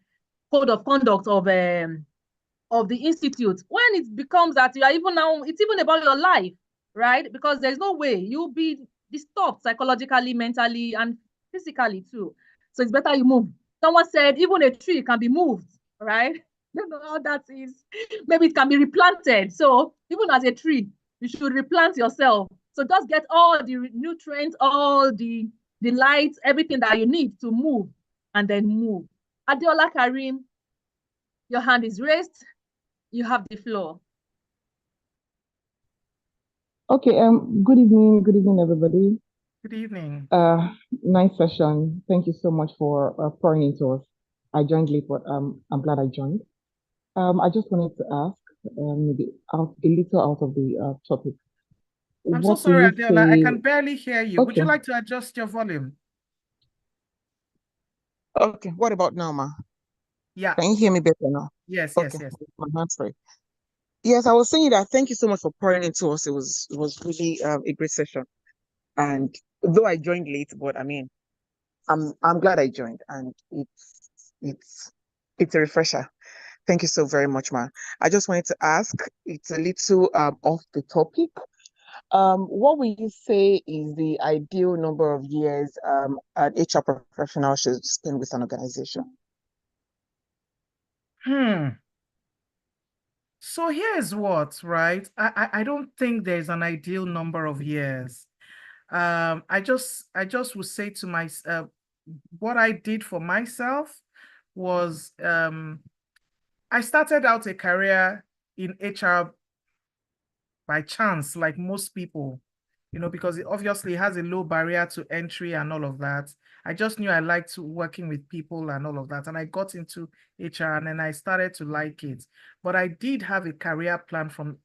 code of conduct of the institute. When it becomes that you are even now, it's even about your life, right? Because there's no way you'll be disturbed psychologically, mentally, and physically too. So it's better you move. Someone said even a tree can be moved, right? You know how that is. Maybe it can be replanted. So even as a tree, you should replant yourself. So just get all the nutrients, all the lights, everything that you need to move, and then move. Adeola Karim, your hand is raised. You have the floor. Okay, good evening, everybody. Good evening. Nice session. Thank you so much for pouring into us. I joined late, but I'm glad I joined. I just wanted to ask, maybe a little out of the topic. I'm so sorry, Adeola. I can barely hear you. Okay. Would you like to adjust your volume? Okay, what about now, ma? Yeah. Can you hear me better now? Yes, okay. yes. My hand's free. Yes, I was saying that thank you so much for pouring into us. It was really a great session. And though I joined late, but I mean, I'm glad I joined, and it's a refresher. Thank you so very much, ma. I just wanted to ask, it's a little off the topic. What would you say is the ideal number of years an HR professional should spend with an organization? So here's what, right? I don't think there's an ideal number of years. I just would say to myself, what I did for myself was I started out a career in HR by chance, like most people, because it obviously has a low barrier to entry and all of that. I just knew I liked working with people and all of that. And I got into HR and then I started to like it. But I did have a career plan from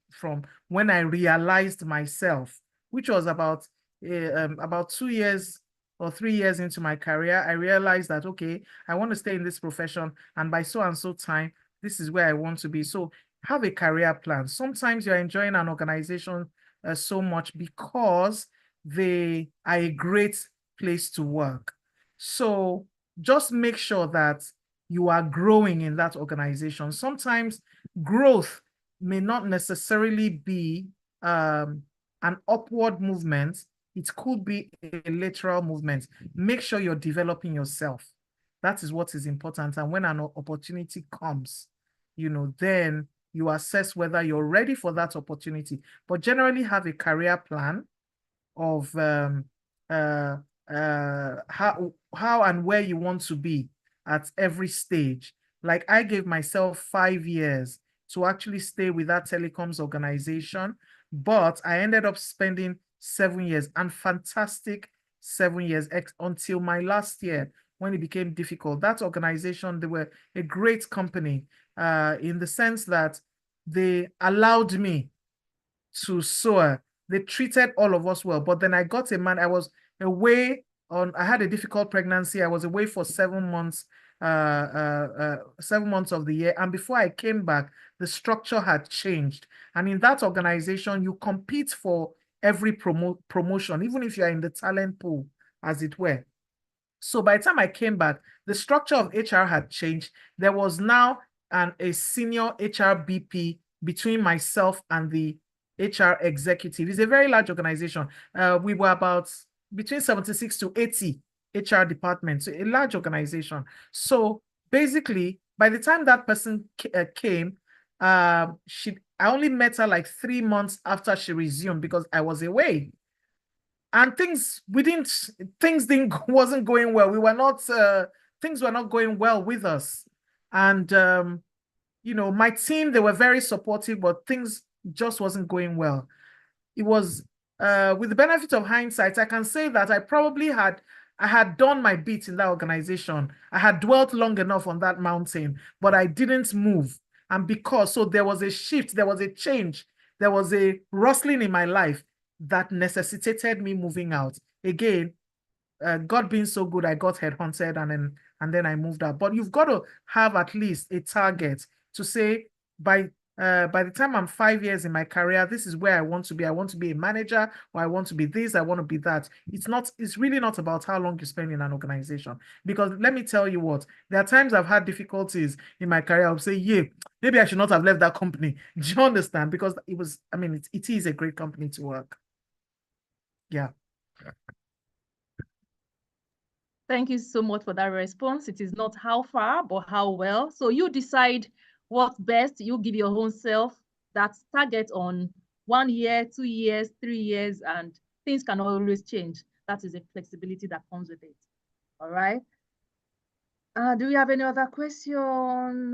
when I realized myself, which was about 2 years or 3 years into my career. I realized that, okay, I want to stay in this profession. And by so and so time, this is where I want to be. So have a career plan. Sometimes you're enjoying an organization so much because they are a great place to work. So just make sure that you are growing in that organization. Sometimes growth may not necessarily be an upward movement. It could be a lateral movement. Make sure you're developing yourself. That is what is important. And when an opportunity comes, then you assess whether you're ready for that opportunity. But generally have a career plan of how and where you want to be at every stage. Like I gave myself 5 years to actually stay with that telecoms organization, but I ended up spending 7 years, and fantastic 7 years until my last year when it became difficult. That organization, they were a great company in the sense that they allowed me to soar. They treated all of us well. But then I got a man, I was away I had a difficult pregnancy. I was away for 7 months, 7 months of the year. And before I came back, the structure had changed. And in that organization, you compete for every promotion, even if you're in the talent pool, as it were. So by the time I came back, the structure of HR had changed. There was now a senior HR BP between myself and the HR executive. It's a very large organization. We were about between 76 to 80 HR departments, so a large organization. So basically, by the time that person came, I only met her like 3 months after she resumed because I was away. And things wasn't going well. We were not, things were not going well with us. And, my team, they were very supportive, but things just wasn't going well. It was, with the benefit of hindsight, I can say that I had done my bit in that organization. I had dwelt long enough on that mountain, but I didn't move. And so there was a shift, there was a change, there was a rustling in my life that necessitated me moving out. Again, God being so good, I got headhunted and then I moved out. But you've got to have at least a target to say, by the time I'm 5 years in my career, this is where I want to be. I want to be a manager, or I want to be this, I want to be that. It's really not about how long you spend in an organization. Because let me tell you what, there are times I've had difficulties in my career. I'll say, yeah, maybe I should not have left that company. Do you understand? Because it is a great company to work. Yeah. Thank you so much for that response. It is not how far, but how well. So you decide what's best. You give your own self that target on 1 year, 2 years, 3 years, and things can always change. That is a flexibility that comes with it. All right. Do we have any other question?